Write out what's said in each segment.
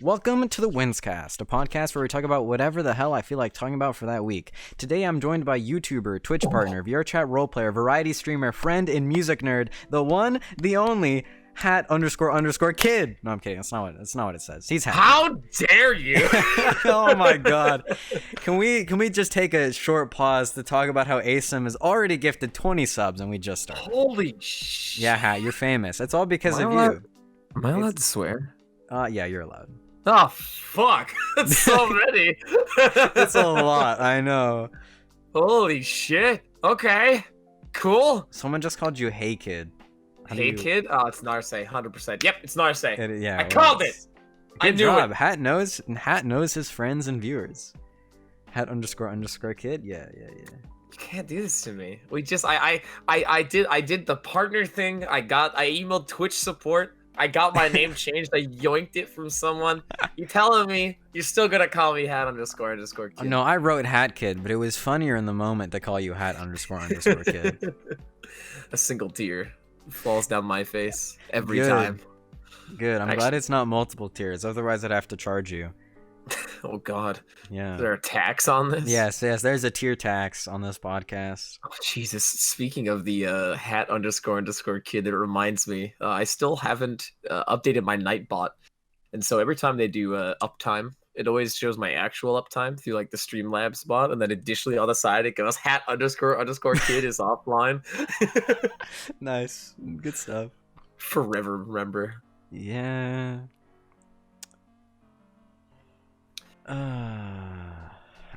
Welcome to the WinzCast, a podcast where we talk about whatever the hell I feel like talking about for that week. Today I'm joined by YouTuber, Twitch partner, VR chat roleplayer, variety streamer, friend, and music nerd, the one, the only, hat__kid. No, I'm kidding. That's not what it says. He's hat. How dare you? Oh my god. Can we just take a short pause to talk about how ASIM is already gifted 20 subs and we just started? Holy shit. Yeah, Hat, you're famous. It's all because of allowed- you. Am I allowed to swear? Yeah, you're allowed. Oh, fuck. That's so many. It's a lot, I know. Holy shit. Okay. Cool. Someone just called you Hey Kid. How do Hey, you- kid. Oh, it's Narse. 100%. Yep, it's Narse. Yeah, I called it. I Good knew job. it. Hat knows his friends and viewers. Hat__kid. Yeah. You can't do this to me. I did the partner thing. I emailed Twitch support. I got my name changed. I yoinked it from someone. You telling me you're still gonna call me hat__kid? No, I wrote Hat Kid, but it was funnier in the moment to call you hat__kid. A single tear falls down my face every Good. time. Good. I'm glad Actually- it's not multiple tiers. Otherwise, I'd have to charge you. Oh God. Yeah. Is there a tax on this? Yes. There's a tier tax on this podcast. Oh, Jesus. Speaking of the hat__kid, it reminds me, I still haven't updated my Nightbot. And so every time they do uptime, it always shows my actual uptime through like the Streamlabs bot. And then additionally on the side, it goes hat__kid is offline. Nice. Good stuff. Forever remember. Yeah.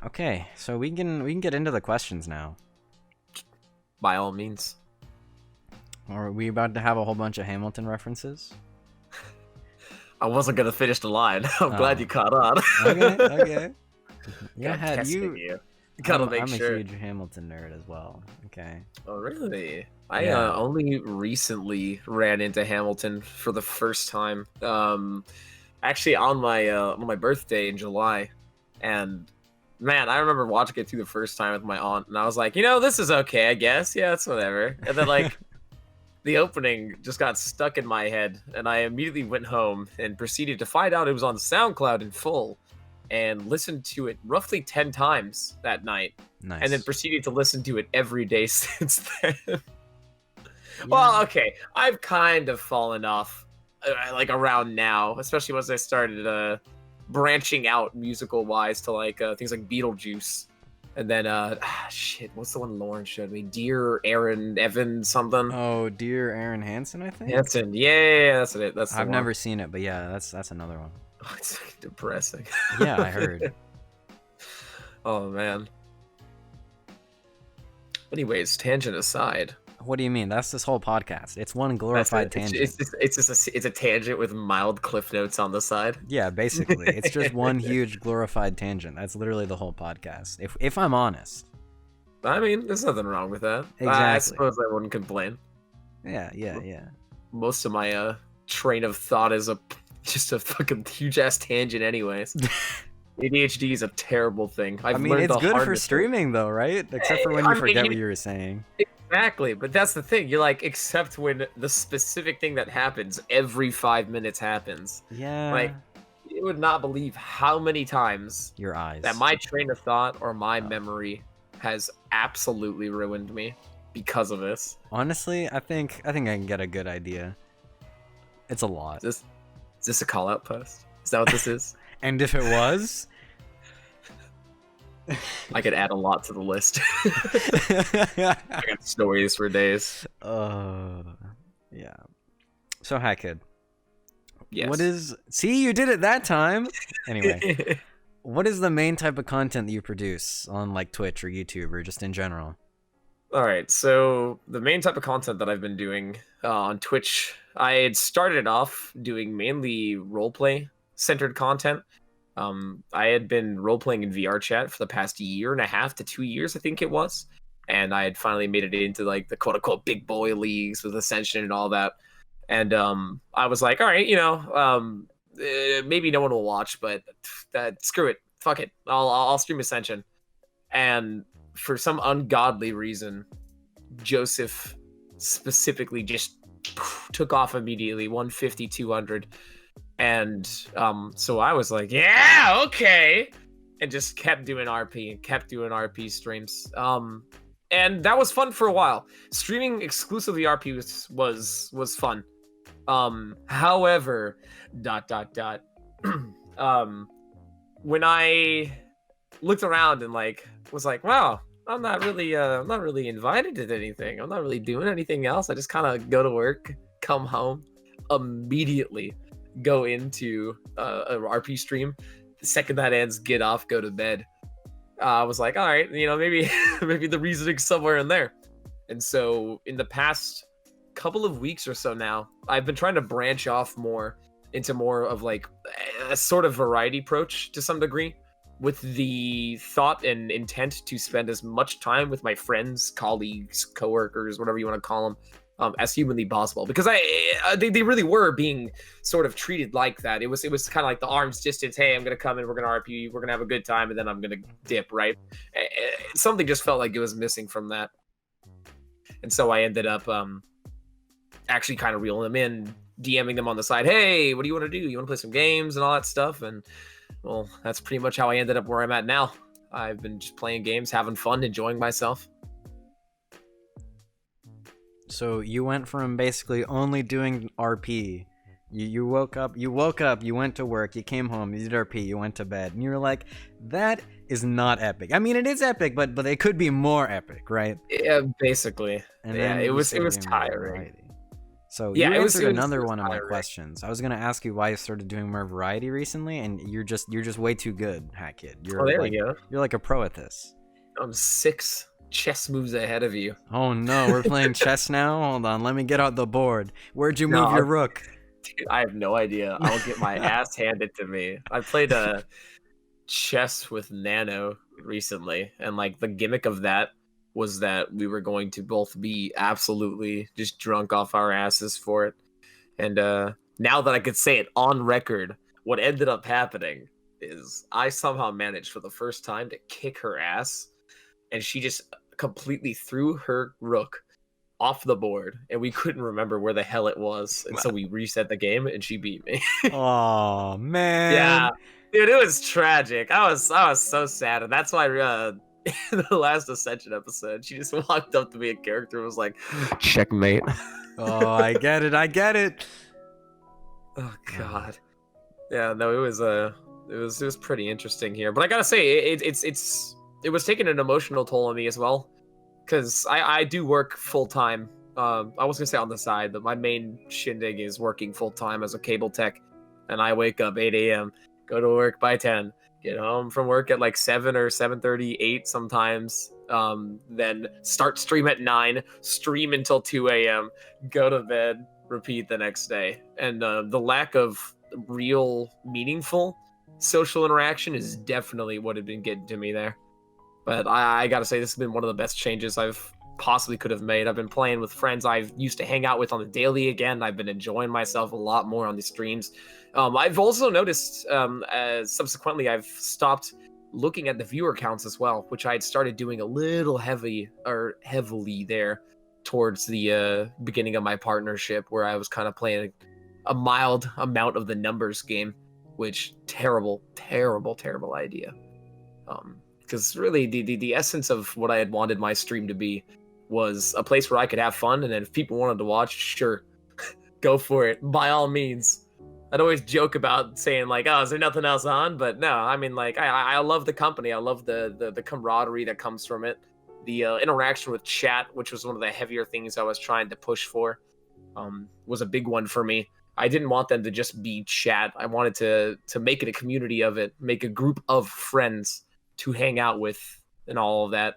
Okay, so we can get into the questions now. By all means. Are we about to have a whole bunch of Hamilton references? I wasn't going to finish the line. I'm glad Oh. you caught on. Okay. Yeah, I'm Had testing you. Gotta I'm make sure. a huge Hamilton nerd as well. Okay. Oh, really? I Yeah. only recently ran into Hamilton for the first time. Actually on my birthday in July, and man, I remember watching it through the first time with my aunt, and I was like, this is okay, I guess. Yeah, it's whatever. And then like the opening just got stuck in my head, and I immediately went home and proceeded to find out it was on SoundCloud in full, and listened to it roughly 10 times that night. Nice. And then proceeded to listen to it every day since then. Well, okay, I've kind of fallen off, like around now, especially once I started branching out musical-wise to like things like Beetlejuice, and then shit, what's the one Lauren showed me? Dear Aaron Evan something. Oh, dear Aaron Hansen, I think. Hanson, yeah, that's it. That's the I've one. never seen it, but yeah, that's another one. Oh, it's fucking depressing. Yeah, I heard. Oh man. Anyways, tangent aside. What do you mean? That's this whole podcast. It's one glorified That's it. tangent. It's a tangent with mild cliff notes on the side. Yeah, basically, it's just one huge glorified tangent. That's literally the whole podcast. If I'm honest. I mean, there's nothing wrong with that. I Exactly. suppose I wouldn't complain. Yeah. Most of my train of thought is just a fucking huge ass tangent, anyways. ADHD is a terrible thing. I mean, learned it's the good for hardest way. streaming, though, right? Except for when I you mean, forget what you were saying. Exactly, but that's the thing. You're like, except when the specific thing that happens every 5 minutes happens. Yeah. Like, you would not believe how many times Your eyes. that my train of thought or my memory has absolutely ruined me because of this. Honestly, I think I can get a good idea. It's a lot. Is this a call out post? Is that what this is? And if it was, I could add a lot to the list. I got stories for days. yeah. So, HatKid, Yes. what is? See, you did it that time. Anyway, what is the main type of content that you produce on like Twitch or YouTube or just in general? All right, so the main type of content that I've been doing on Twitch, I had started off doing mainly roleplay centered content. I had been roleplaying in VR chat for the past 1.5 to 2 years, I think it was, and I had finally made it into like the quote unquote big boy leagues with Ascension and all that. And I was like, all right, maybe no one will watch, but screw it, fuck it, I'll stream Ascension. And for some ungodly reason, Joseph specifically just took off immediately, 150, 200. And so I was like, yeah, okay, and just kept doing RP and kept doing RP streams. And that was fun for a while. Streaming exclusively RP was fun. However, ... when I looked around and like was like, wow, I'm not really invited to anything. I'm not really doing anything else. I just kind of go to work, come home, immediately go into a RP stream. The second that ends, get off, go to bed. I was like, all right, maybe maybe the reasoning's somewhere in there. And so in the past couple of weeks or so now, I've been trying to branch off more into more of like a sort of variety approach to some degree, with the thought and intent to spend as much time with my friends, colleagues, coworkers, whatever you want to call them, as humanly possible. Because they really were being sort of treated like that. It was kind of like the arm's distance. Hey, I'm gonna come in, we're gonna RP, we're gonna have a good time, and then I'm gonna dip. Right? Something just felt like it was missing from that, and so I ended up actually kind of reeling them in, DMing them on the side. Hey, what do you want to do? You want to play some games and all that stuff? And well, that's pretty much how I ended up where I'm at now. I've been just playing games, having fun, enjoying myself. So you went from basically only doing RP. You woke up, you went to work, you came home, you did RP, you went to bed, and you were like, that is not epic. I mean, it is epic, but it could be more epic, right? Yeah, basically. And yeah, then it was doing tiring. variety. So Yeah, you it was- answered it was- another it was one of my tiring. questions. I was gonna ask you why you started doing more variety recently, and you're just way too good, HatKid. You're Oh, there like, we go. you're like a pro at this. I'm 6 chess moves ahead of you. Oh no, we're playing chess now? Hold on, let me get out the board. Where'd you No, move your rook? Dude, I have no idea. I'll get my ass handed to me. I played a chess with Nano recently, and like the gimmick of that was that we were going to both be absolutely just drunk off our asses for it. And now that I could say it on record, what ended up happening is I somehow managed for the first time to kick her ass, and she just completely threw her rook off the board, and we couldn't remember where the hell it was, and so we reset the game, and she beat me. Oh man. Yeah, dude, it was tragic. I was so sad, and that's why in the last Ascension episode, she just walked up to me in character and was like, "Checkmate." Oh, I get it. Oh God. Yeah, no, it was pretty interesting here, but I gotta say, it was taking an emotional toll on me as well, because I do work full time. I was gonna say on the side, but my main shindig is working full time as a cable tech, and I wake up 8 a.m., go to work by 10, get home from work at like 7 or 7:30, 8 sometimes. Then start stream at 9, stream until 2 a.m., go to bed, repeat the next day. And the lack of real, meaningful social interaction is definitely what had been getting to me there. But I gotta say, this has been one of the best changes I've possibly could have made. I've been playing with friends I used to hang out with on the daily again. I've been enjoying myself a lot more on the streams. I've also noticed, subsequently, I've stopped looking at the viewer counts as well, which I had started doing a little heavily there towards the beginning of my partnership, where I was kind of playing a mild amount of the numbers game, which terrible idea. Because really, the essence of what I had wanted my stream to be was a place where I could have fun, and then if people wanted to watch, sure, go for it, by all means. I'd always joke about saying like, "Oh, is there nothing else on?" But no, I mean, like, I love the company. I love the camaraderie that comes from it. The interaction with chat, which was one of the heavier things I was trying to push for, was a big one for me. I didn't want them to just be chat. I wanted to make it a community of it, make a group of friends to hang out with and all of that,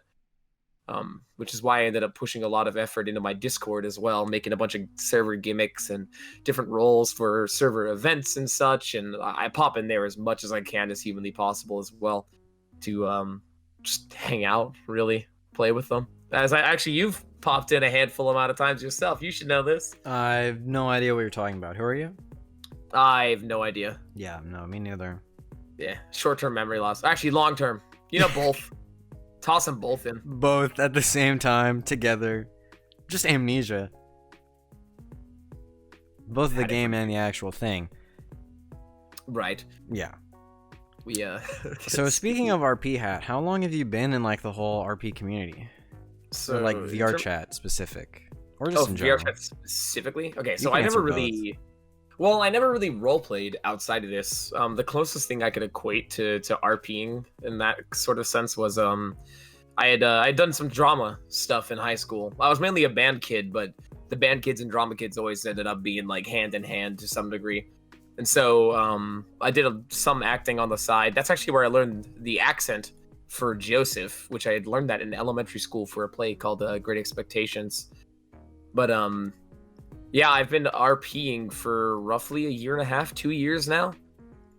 which is why I ended up pushing a lot of effort into my Discord as well, making a bunch of server gimmicks and different roles for server events and such, and I pop in there as much as I can as humanly possible as well to just hang out, really play with them. You've popped in a handful amount of times yourself. You should know this. I have no idea what you're talking about. Who are you? I have no idea. Yeah, no, me neither. Yeah, short-term memory loss. Actually, long-term. You know, both. Toss them both in. Both at the same time, together. Just amnesia. Both the game and the actual thing. Right. Yeah. We So speaking of RP Hat, how long have you been in like the whole RP community? so Or like VR chat specific? Or just in VR general? chat specifically? Okay, You so can I never answer both. really I never really role played outside of this. The closest thing I could equate to RPing in that sort of sense was I'd done some drama stuff in high school. I was mainly a band kid, but the band kids and drama kids always ended up being like hand in hand to some degree. And so I did some acting on the side. That's actually where I learned the accent for Joseph, which I had learned that in elementary school for a play called Great Expectations. But yeah, I've been RPing for roughly a year and a half, 2 years now.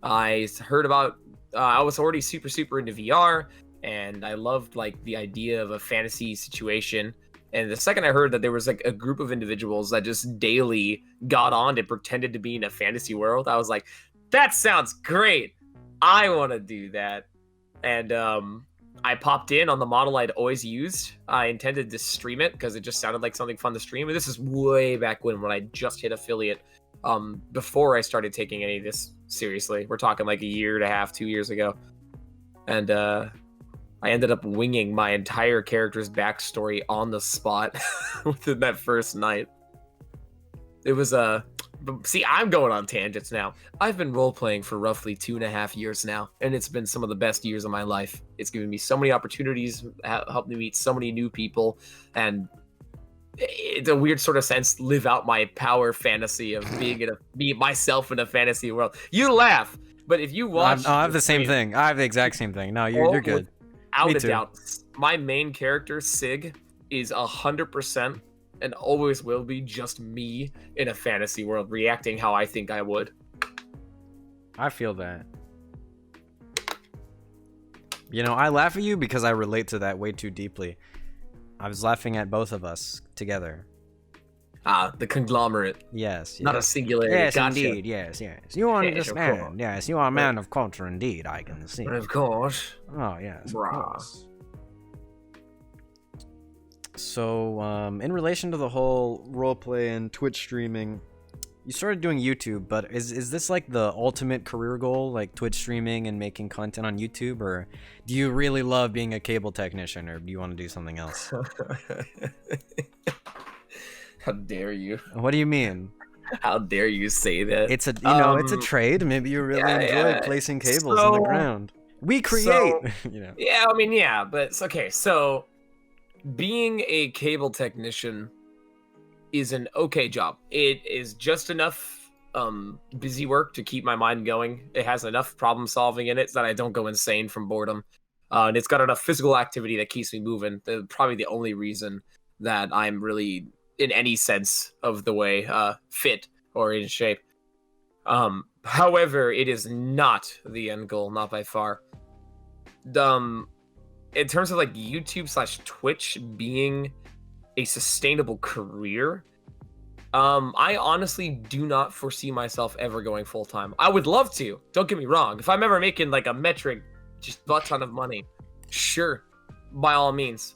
I heard about, I was already super into VR, and I loved like the idea of a fantasy situation. And the second I heard that there was like a group of individuals that just daily got on and pretended to be in a fantasy world, I was like, that sounds great. I want to do that. And I popped in on the model I'd always used. I intended to stream it because it just sounded like something fun to stream. And this is way back when I just hit affiliate, before I started taking any of this seriously. We're talking like a year and a half, 2 years ago. And I ended up winging my entire character's backstory on the spot within that first night. It was see, I'm going on tangents now. I've been role-playing for roughly 2.5 years now, and it's been some of the best years of my life. It's given me so many opportunities, helped me meet so many new people, and it's a weird sort of sense live out my power fantasy of be myself in a fantasy world. You laugh, but if you watch... I have the same thing. I have the exact same thing. No, you're good. Without a doubt, my main character, Sig, is 100%... and always will be just me in a fantasy world, reacting how I think I would. I feel that. You know, I laugh at you because I relate to that way too deeply. I was laughing at both of us together. The conglomerate. Yes. Not a singularity. Yes, Gotcha. indeed. Yes. You understand. Yes, you are a man of culture indeed, I can see. Of course. Oh, yes. Bruh. Of course. So, in relation to the whole roleplay and Twitch streaming, you started doing YouTube, but is this like the ultimate career goal, like Twitch streaming and making content on YouTube, or do you really love being a cable technician, or do you want to do something else? How dare you? What do you mean? How dare you say that? It's a it's a trade. Maybe you really enjoy placing cables in the ground. We create, you know. Yeah, I mean, yeah, but it's okay. So, being a cable technician is an okay job. It is just enough busy work to keep my mind going. It has enough problem solving in it so that I don't go insane from boredom. And it's got enough physical activity that keeps me moving. Probably the only reason that I'm really, in any sense of the way, fit or in shape. However, it is not the end goal, not by far. In terms of like YouTube / Twitch being a sustainable career, I honestly do not foresee myself ever going full time. I would love to. Don't get me wrong. If I'm ever making like a metric, just butt ton of money, sure, by all means.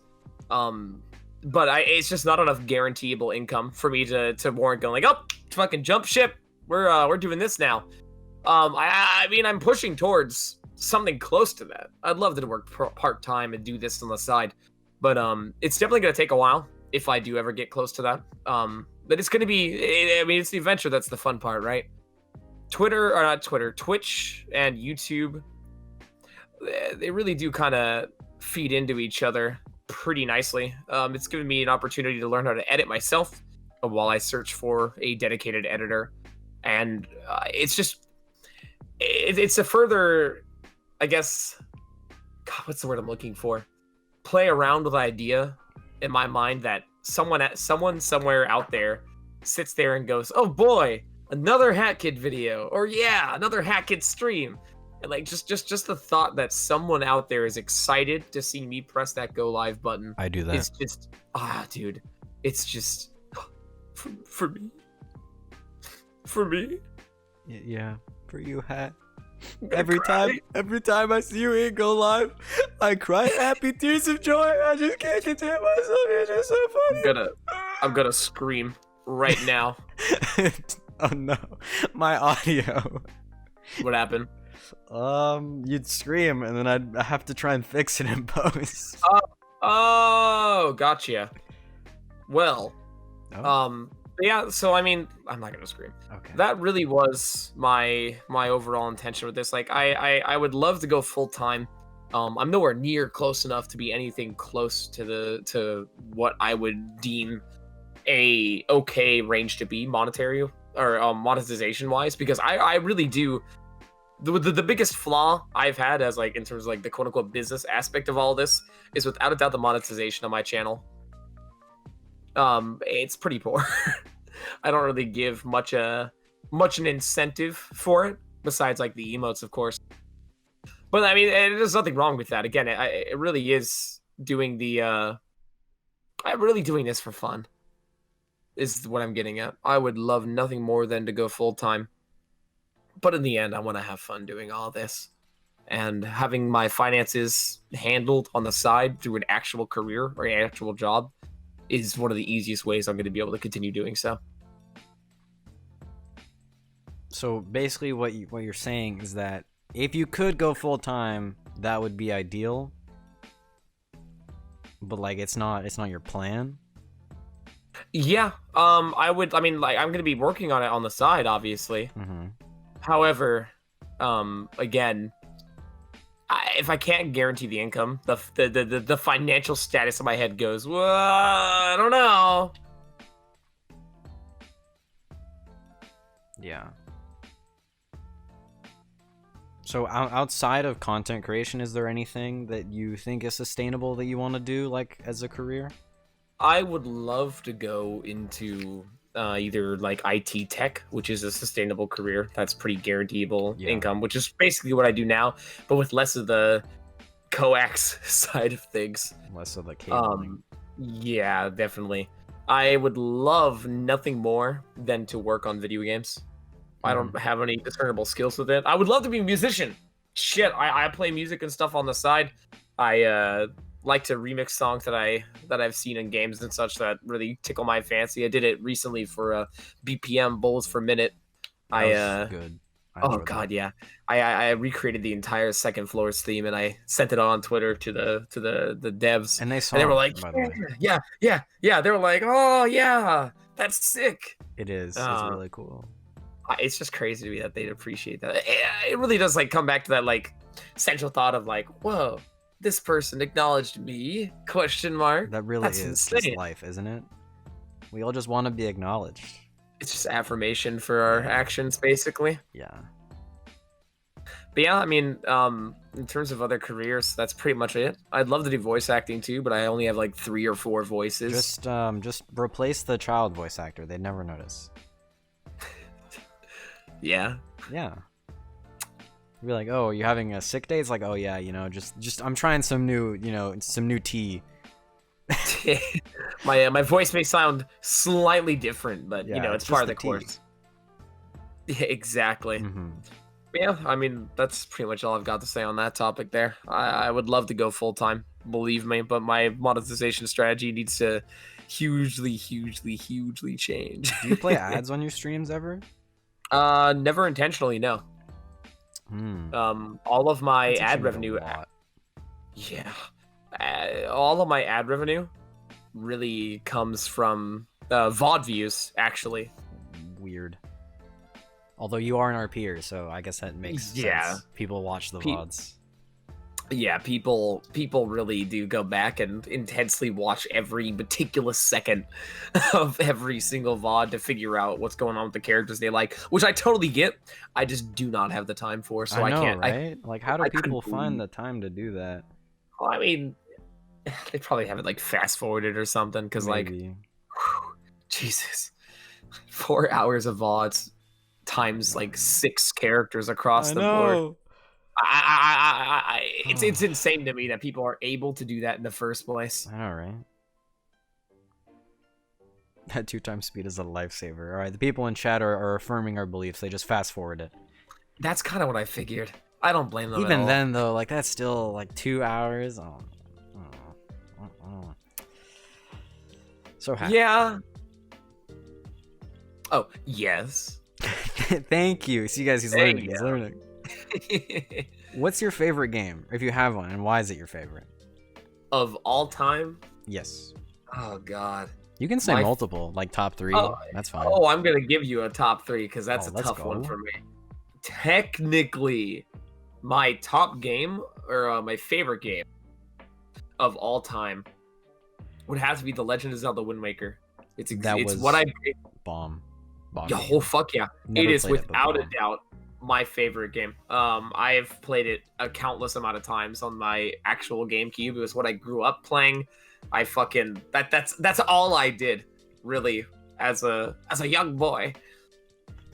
But it's just not enough guaranteeable income for me to warrant going like, oh, fucking jump ship. We're doing this now. I mean, I'm pushing towards something close to that. I'd love to work part-time and do this on the side, but it's definitely going to take a while if I do ever get close to that. But it's going to be, I mean, it's the adventure that's the fun part, right? Twitch and YouTube, they really do kind of feed into each other pretty nicely. It's given me an opportunity to learn how to edit myself while I search for a dedicated editor, and it's just, it's a further, I guess, God, what's the word I'm looking for? Play around with the idea in my mind that someone somewhere out there sits there and goes, "Oh boy, another HatKid video," or "Yeah, another HatKid stream." And like just the thought that someone out there is excited to see me press that go live button. I do that. It's just dude, it's just for me. For me. Yeah, for you, Hat. Every time I see you go live, I cry happy tears of joy. I just can't contain myself. It's just so funny. I'm gonna scream right now. Oh no, my audio. What happened? You'd scream, and then I have to try and fix it in post. Oh, gotcha. Well, Oh, yeah. So I mean, I'm not gonna scream. okay. That really was my overall intention with this. Like, I would love to go full time. I'm nowhere near close enough to be anything close to what I would deem a okay range to be monetary or monetization wise, because I really do. The biggest flaw I've had as like in terms of like the quote unquote business aspect of all this is without a doubt the monetization of my channel. It's pretty poor. I don't really give much an incentive for it besides like the emotes, of course. But I mean, there's nothing wrong with that. Again, it really is doing the I'm really doing this for fun. Is what I'm getting at. I would love nothing more than to go full time. But in the end, I want to have fun doing all this. And having my finances handled on the side through an actual career or an actual job is one of the easiest ways I'm going to be able to continue doing so. So basically, what you're saying is that if you could go full time, that would be ideal. But like, it's not your plan. Yeah. I would. I mean, like, I'm going to be working on it on the side, obviously. Mm-hmm. However, again, if I can't guarantee the income, the financial status of my head goes, well, I don't know. Yeah. So outside of content creation, is there anything that you think is sustainable that you want to do, like, as a career? I would love to go into either like IT tech, which is a sustainable career that's pretty guaranteeable income, which is basically what I do now, but with less of the coax side of things. Less of the cabling. Yeah, definitely. I would love nothing more than to work on video games. I don't have any discernible skills with it. I would love to be a musician. Shit, I play music and stuff on the side. I like to remix songs that I've seen in games and such that really tickle my fancy. I did it recently for BPM Bowls per Minute. That was good. Oh god, yeah. I recreated the entire Second Floor's theme and I sent it on Twitter to the devs. And they were like, yeah. They were like, oh yeah, that's sick. It is. It's really cool. It's just crazy to me that they'd appreciate that. It really does like come back to that like central thought of like, whoa, this person acknowledged me? Question mark. That really That's is insane. just life, isn't it? We all just want to be acknowledged. It's just affirmation for our actions, basically. Yeah. But yeah, I mean, in terms of other careers, that's pretty much it. I'd love to do voice acting too, but I only have like 3 or 4 voices. Just replace the child voice actor. They'd never notice. Yeah. Yeah. Be like, oh, you're having a sick day? It's like, oh yeah, just I'm trying some new tea. My voice may sound slightly different, but Yeah, it's it's part of just the the tea. course. Yeah, exactly. Mm-hmm. But yeah, I mean, that's pretty much all I've got to say on that topic there. I would love to go full time, believe me, but my monetization strategy needs to hugely change. Do you play ads on your streams ever? Never intentionally, no. All of my That's ad actually revenue, a lot. yeah, all of my ad revenue really comes from VOD views, actually. Weird. Although you are an RPer, so I guess that makes sense. People watch the VODs. Yeah, people really do go back and intensely watch every meticulous second of every single VOD to figure out what's going on with the characters they like, which I totally get. I just do not have the time for, so I know, can't. Right? Like, how do I people couldn't find the time to do that? Well, I mean, they probably have it like fast forwarded or something, because like, Maybe. Jesus, 4 hours of VODs times like 6 characters across the board. It's insane to me that people are able to do that in the first place. I know, right? That 2x speed is a lifesaver. All right, the people in chat are affirming our beliefs. They just fast forward it. That's kind of what I figured. I don't blame them. Even at all. then, though, like that's still like 2 hours. Oh. So happy. Yeah. Oh yes. Thank you. See, guys, he's There learning. you He's go. learning. What's your favorite game, if you have one, and why is it your favorite? Of all time? Yes. Oh God. You can say My- multiple, like top 3. Oh, That's fine. Oh, I'm gonna give you a top 3 because that's Oh, a let's tough one go. for me. Technically, my top game or my favorite game of all time would have to be The Legend of Zelda: Wind Waker. It's what I bomb. oh fuck yeah! Never It is played it, but without a bomb. doubt my favorite game. I have played it a countless amount of times on my actual GameCube. It was what I grew up playing. I fucking that's all I did really as a young boy.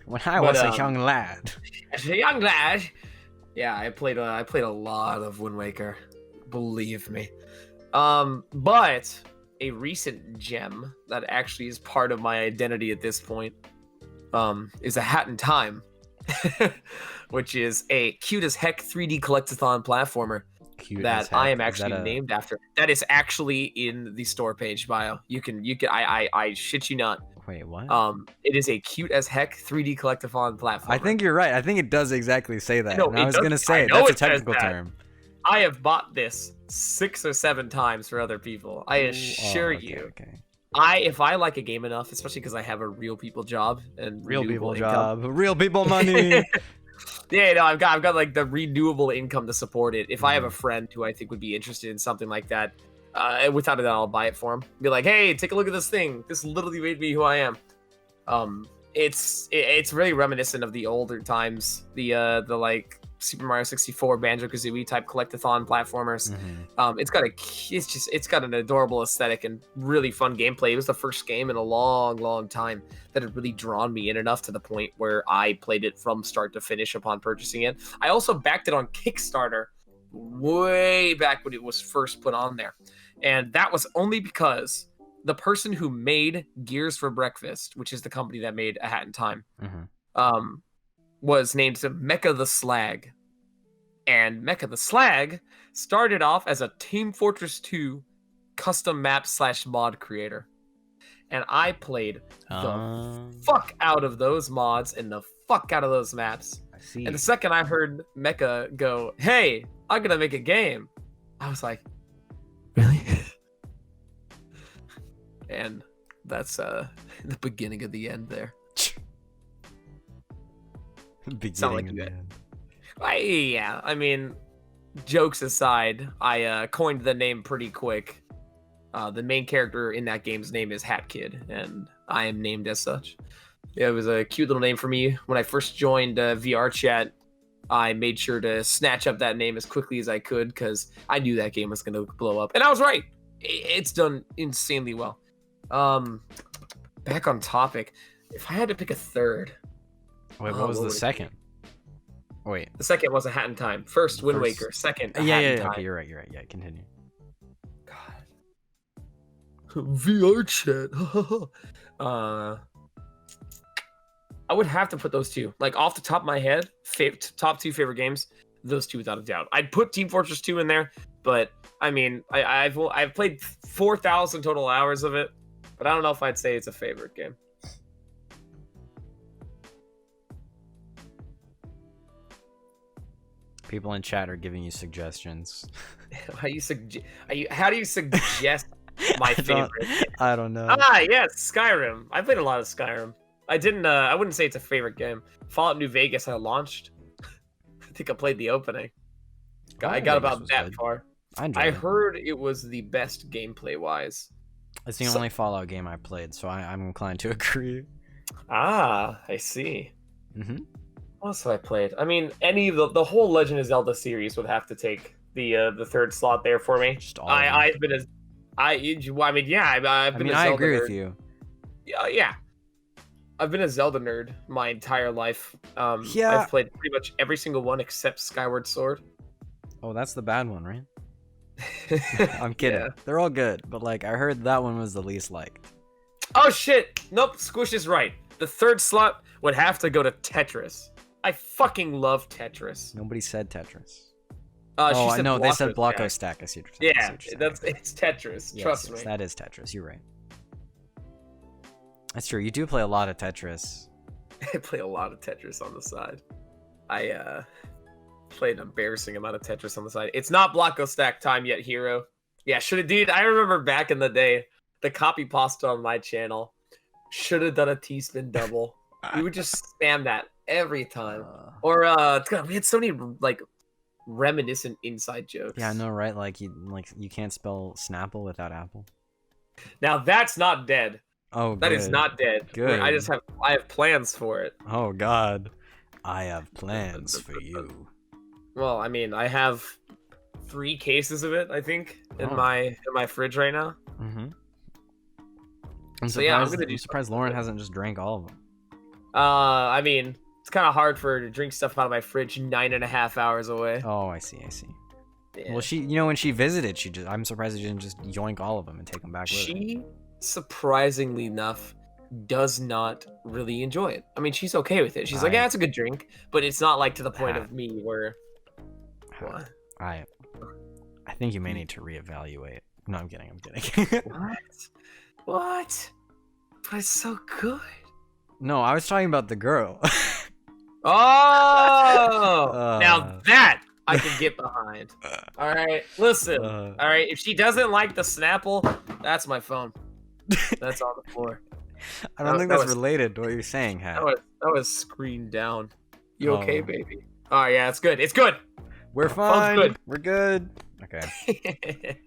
When I was a young lad. As a young lad, yeah, I played a lot of Wind Waker, believe me. But a recent gem that actually is part of my identity at this point, is A Hat in Time, which is a cute as heck 3D collectathon platformer Cute that as heck. I am Is actually that a- named after. That is actually in the store page bio. You can I shit you not. Wait, what? It is a cute as heck 3D collectathon platformer. I think you're right. I think it does exactly say that. No, And I it was does- gonna I say know that's a it says technical that. term. I have bought this 6 or 7 times for other people. I assure okay, you. Okay. If I like a game enough, especially because I have a real people job and Real renewable people income. job. Real people money. Yeah, no, I've got like the renewable income to support it. If I have a Mhm. friend who I think would be interested in something like that, without a doubt, I'll buy it for him. Be like, hey, take a look at this thing. This literally made me who I am. It's really reminiscent of the older times, the like Super Mario 64, Banjo-Kazooie type collectathon platformers. Mhm. It's got an adorable aesthetic and really fun gameplay. It was the first game in a long time that had really drawn me in enough to the point where I played it from start to finish upon purchasing it. I also backed it on Kickstarter way back when it was first put on there. And that was only because the person who made Gears for Breakfast, which is the company that made A Hat in Time, Mhm. was named Mecha the Slag. And Mecha the Slag started off as a Team Fortress 2 custom map / mod creator. And I played the fuck out of those mods and the fuck out of those maps. I see. And the second I heard Mecha go, hey, I'm gonna make a game, I was like, really? And that's the beginning of the end there. Beginning like and that. end. I mean, jokes aside, I coined the name pretty quick. The main character in that game's name is HatKid, and I am named as such. It was a cute little name for me. When I first joined VR chat, I made sure to snatch up that name as quickly as I could because I knew that game was going to blow up. And I was right. It's done insanely well. Back on topic, if I had to pick a third... Wait, what was the second? Wait. The second was A Hat in Time. First, Wind Waker. Second, A Hat in Time. Okay, you're right. Yeah, continue. God. VR chat. I would have to put those two. Like, off the top of my head, top 2 favorite games, those two without a doubt. I'd put Team Fortress 2 in there, but, I mean, I've played 4,000 total hours of it, but I don't know if I'd say it's a favorite game. People in chat are giving you suggestions. How do you suggest my favorite? I don't know. Yes, Skyrim. I played a lot of Skyrim. I wouldn't say it's a favorite game. Fallout New Vegas I launched. I think I played the opening. I got about that far. I heard it was the best gameplay wise. It's the only Fallout game I played, so I'm inclined to agree. I see. Mm-hmm. What else have I played? I mean, any of the whole Legend of Zelda series would have to take the third slot there for me. Just all I've been as I mean, yeah, I've been a Zelda I agree nerd. with you. Yeah. I've been a Zelda nerd my entire life. Yeah. I've played pretty much every single one except Skyward Sword. Oh, that's the bad one, right? I'm kidding. Yeah. They're all good, but like I heard that one was the least liked. Oh shit! Nope, Squish is right. The third slot would have to go to Tetris. I fucking love Tetris. Nobody said Tetris. She said no, they said Blocko Blocko Stack. Stack. I see what you're saying. Yeah, it's Tetris. Yes, Trust yes, me. that is Tetris. You're right. That's true. You do play a lot of Tetris. I play a lot of Tetris on the side. I play an embarrassing amount of Tetris on the side. It's not Blocko Stack time yet, hero. Yeah, should have, dude. I remember back in the day, the copy pasta on my channel should have done a T-spin double. We would just spam that every time. Or God, we had so many like reminiscent inside jokes. Yeah, I know, right? Like you can't spell Snapple without apple. Now that's not dead. Oh, that is not dead. Good. I have plans for it. Oh God, I have plans for you. Well, I mean, I have 3 cases of it, I think, in my fridge right now. Mm-hmm. I'm surprised Lauren hasn't just drank all of them. I mean, it's kind of hard for her to drink stuff out of my fridge 9.5 hours away. Oh, I see. Yeah. Well, when she visited, I'm surprised she didn't just yoink all of them and take them back with her. She, surprisingly enough, does not really enjoy it. I mean, she's okay with it. She's like, yeah, it's a good drink, but it's not like to the point of me where. What? I think you may need to reevaluate. No, I'm kidding. What? But it's so good. No, I was talking about the girl. Oh! Now that I can get behind. All right, listen. All right, if she doesn't like the Snapple, that's my phone. That's on the floor. I don't think that's related to what you're saying, Hat. That was screened down. You okay, baby? Oh yeah, it's good. It's good. We're fine. Good. We're good. Okay.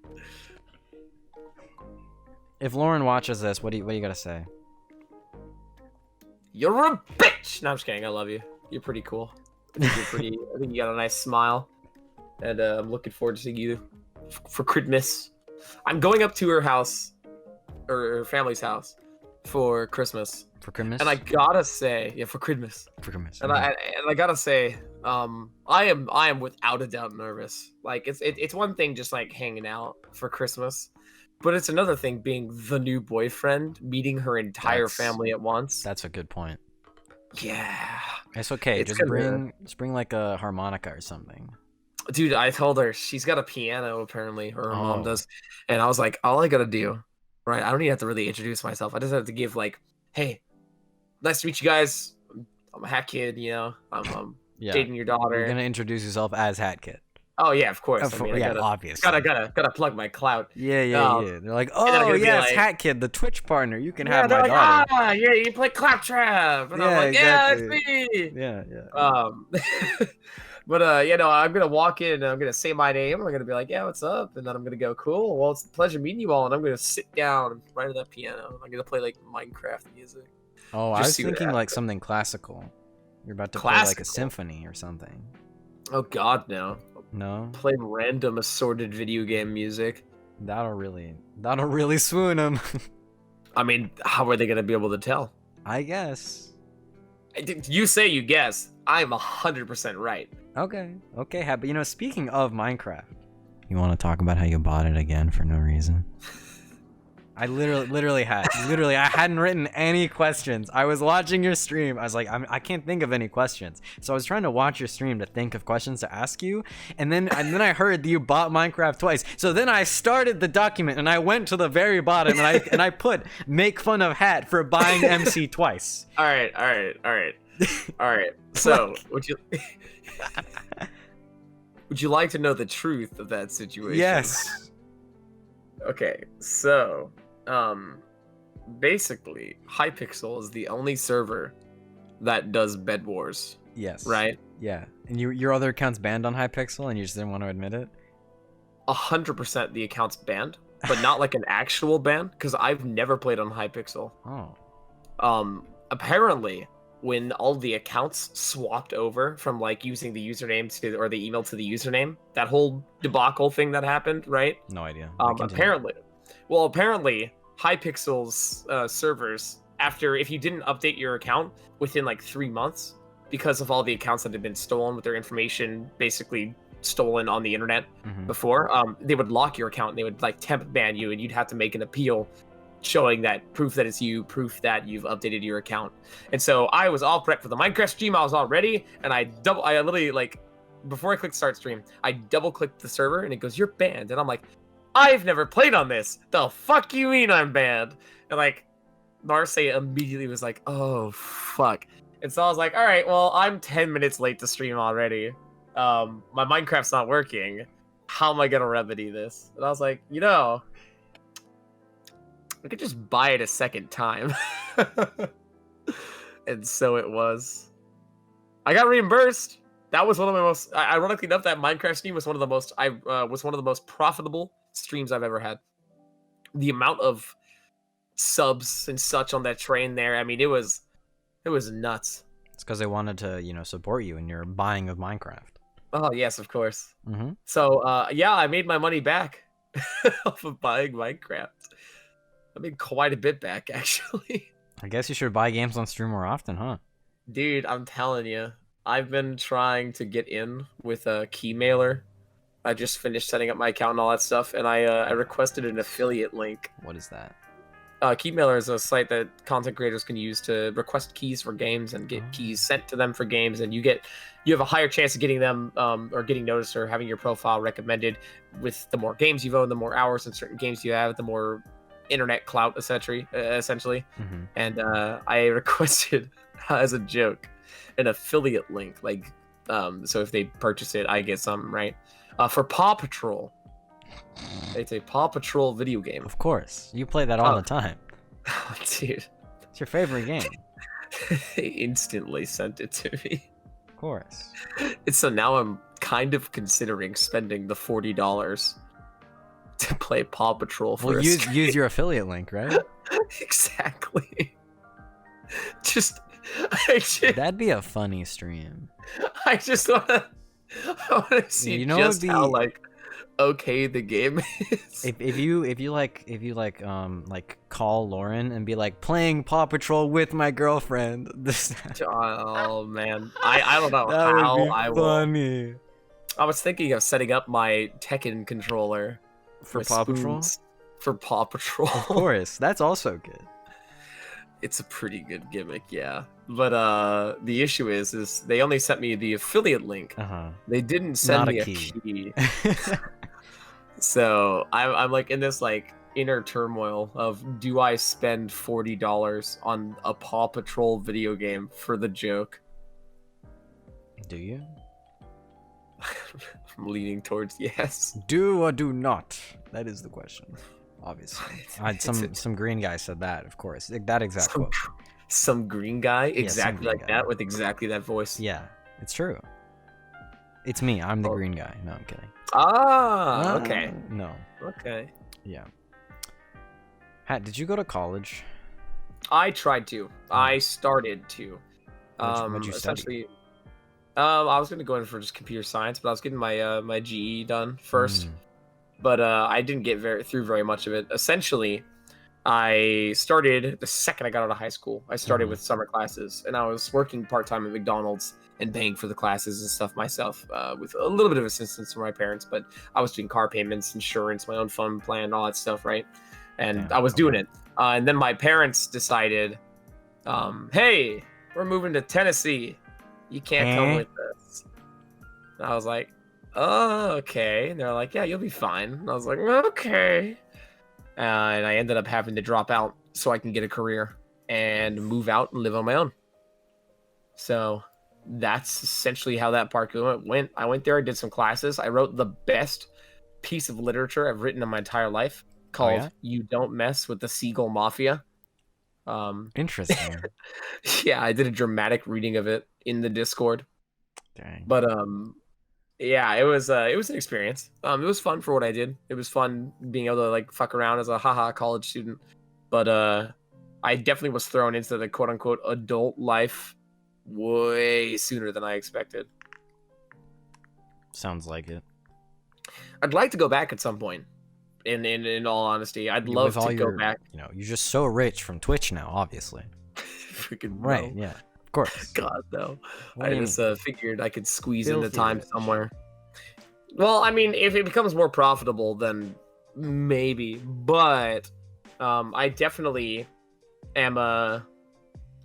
If Lauren watches this, what do you gotta say? You're a bitch. No, I'm just kidding. I love you. You're pretty cool. I think you got a nice smile, and I'm looking forward to seeing you for Christmas. I'm going up to her house, or her family's house, for Christmas. For Christmas. And I gotta say, yeah, for Christmas. For Christmas. And I gotta say, I am without a doubt nervous. Like it's one thing just like hanging out for Christmas, but it's another thing being the new boyfriend, meeting her entire family at once. That's a good point. Yeah. It's okay. Just bring like a harmonica or something. Dude, I told her she's got a piano apparently, or her mom does, and I was like, all I gotta do, right? I don't even have to really introduce myself. I just have to give like, hey, nice to meet you guys. I'm a HatKid, you know. I'm dating your daughter. You're gonna introduce yourself as HatKid. Oh yeah, of course. I mean, obviously. Gotta plug my clout. Yeah. They're like, oh yeah, it's HatKid, the Twitch partner. You can have my like, daughter. Ah, yeah, you play Claptrap. And I'm like, exactly. Yeah, it's me. Yeah. But you know, I'm gonna walk in and I'm gonna say my name. I'm gonna be like, yeah, what's up? And then I'm gonna go, cool. Well, it's a pleasure meeting you all. And I'm gonna sit down right at that piano. I'm gonna play like Minecraft music. Oh, I was thinking like something classical. You're about to play like a symphony or something. Oh God, no. No. Play random assorted video game music. That'll really swoon them. I mean, how are they gonna be able to tell? I guess. You say you guess. I'm 100% right. Okay, but you know, speaking of Minecraft, you want to talk about how you bought it again for no reason? I I hadn't written any questions. I was watching your stream. I was like, I can't think of any questions. So I was trying to watch your stream to think of questions to ask you. And then I heard that you bought Minecraft twice. So then I started the document and I went to the very bottom and I put make fun of Hat for buying MC twice. All right. So would you like to know the truth of that situation? Yes. Okay, so basically Hypixel is the only server that does Bed Wars. Yes. Right? Yeah. And your other account's banned on Hypixel and you just didn't want to admit it? 100% the account's banned, but not like an actual ban, because I've never played on Hypixel. Oh. Apparently when all the accounts swapped over from like using the username to, or the email to the username, that whole debacle thing that happened, right? No idea. Apparently Hypixel's servers, after, if you didn't update your account within like 3 months, because of all the accounts that had been stolen with their information basically stolen on the internet before, they would lock your account and they would like temp ban you, and you'd have to make an appeal showing that proof that it's you, proof that you've updated your account. And so I was all prepped for the Minecraft stream. I was all ready, and I literally, like, before I clicked start stream, I double clicked the server and it goes, you're banned. And I'm like, I've never played on this. The fuck you mean I'm banned? And like Marseille immediately was like, oh fuck. And so I was like, all right, well, I'm 10 minutes late to stream already. My Minecraft's not working. How am I gonna remedy this? And I was like, I could just buy it a second time. And so it was. I got reimbursed. That was one of my most, ironically enough, that Minecraft stream was one of the most profitable streams I've ever had. The amount of subs and such on that train there, I mean, it was nuts. It's because they wanted to, support you in your buying of Minecraft. Oh yes, of course. Mm-hmm. So yeah, I made my money back off of buying Minecraft. I made quite a bit back, actually. I guess you should buy games on stream more often, huh? Dude, I'm telling you, I've been trying to get in with a Keymailer. I just finished setting up my account and all that stuff, and I requested an affiliate link. What is that? Keymailer is a site that content creators can use to request keys for games and get keys sent to them for games, and you have a higher chance of getting them or getting noticed or having your profile recommended with the more games you've owned, the more hours in certain games you have, the more internet clout, essentially. Mm-hmm. And I requested, as a joke, an affiliate link, like so if they purchase it, I get something, right? For Paw Patrol. It's a Paw Patrol video game. Of course. You play that all the time. Oh, dude. It's your favorite game. They instantly sent it to me. Of course. And so now I'm kind of considering spending the $40 to play Paw Patrol for use your affiliate link, right? Exactly. That'd be a funny stream. I just wanna see how okay the game is. If you call Lauren and be like, playing Paw Patrol with my girlfriend. Oh man, I don't know that how would be I funny. will. I was thinking of setting up my Tekken controller For with Paw Patrol? spoons for Paw Patrol. Of course, that's also good. It's a pretty good gimmick, yeah. But the issue is they only sent me the affiliate link. They didn't send me a key. So I'm like in this like inner turmoil of, do I spend $40 on a Paw Patrol video game for the joke? Do you? I'm leaning towards yes. Do or do not? That is the question. Obviously, some green guy said that. Of course, that exact quote. Some green guy, exactly green like guy. that, with exactly that voice. Yeah, it's true. It's me. I'm the green guy. No, I'm kidding. Ah, okay. No. Okay. Yeah. Hat, did you go to college? I tried to. I started to. What'd you essentially, I was gonna go in for just computer science, but I was getting my my GE done first. But I didn't get through very much of it. Essentially, I started the second I got out of high school. I started with summer classes, and I was working part-time at McDonald's and paying for the classes and stuff myself, with a little bit of assistance from my parents. But I was doing car payments, insurance, my own phone plan, all that stuff, right? And I was doing it. And then my parents decided, hey, we're moving to Tennessee. You can't come with us. And I was like, oh, okay. And they're like, yeah, you'll be fine. And I was like, okay. And I ended up having to drop out so I can get a career and move out and live on my own. So that's essentially how that part went. I went there, I did some classes. I wrote the best piece of literature I've written in my entire life called You Don't Mess with the Seagull Mafia. Interesting. Yeah, I did a dramatic reading of it in the Discord. Dang. But yeah, it was an experience. It was fun for what I did. It was fun being able to like fuck around as a college student. But I definitely was thrown into the quote unquote adult life way sooner than I expected. Sounds like it. I'd like to go back at some point. In all honesty, I'd love to go back. You're just so rich from Twitch now, obviously. Freaking right, yeah. Of course. God, no. What I do you just figured I could squeeze Filthy into time rich. somewhere. Well, I mean, if it becomes more profitable, then maybe. But I definitely am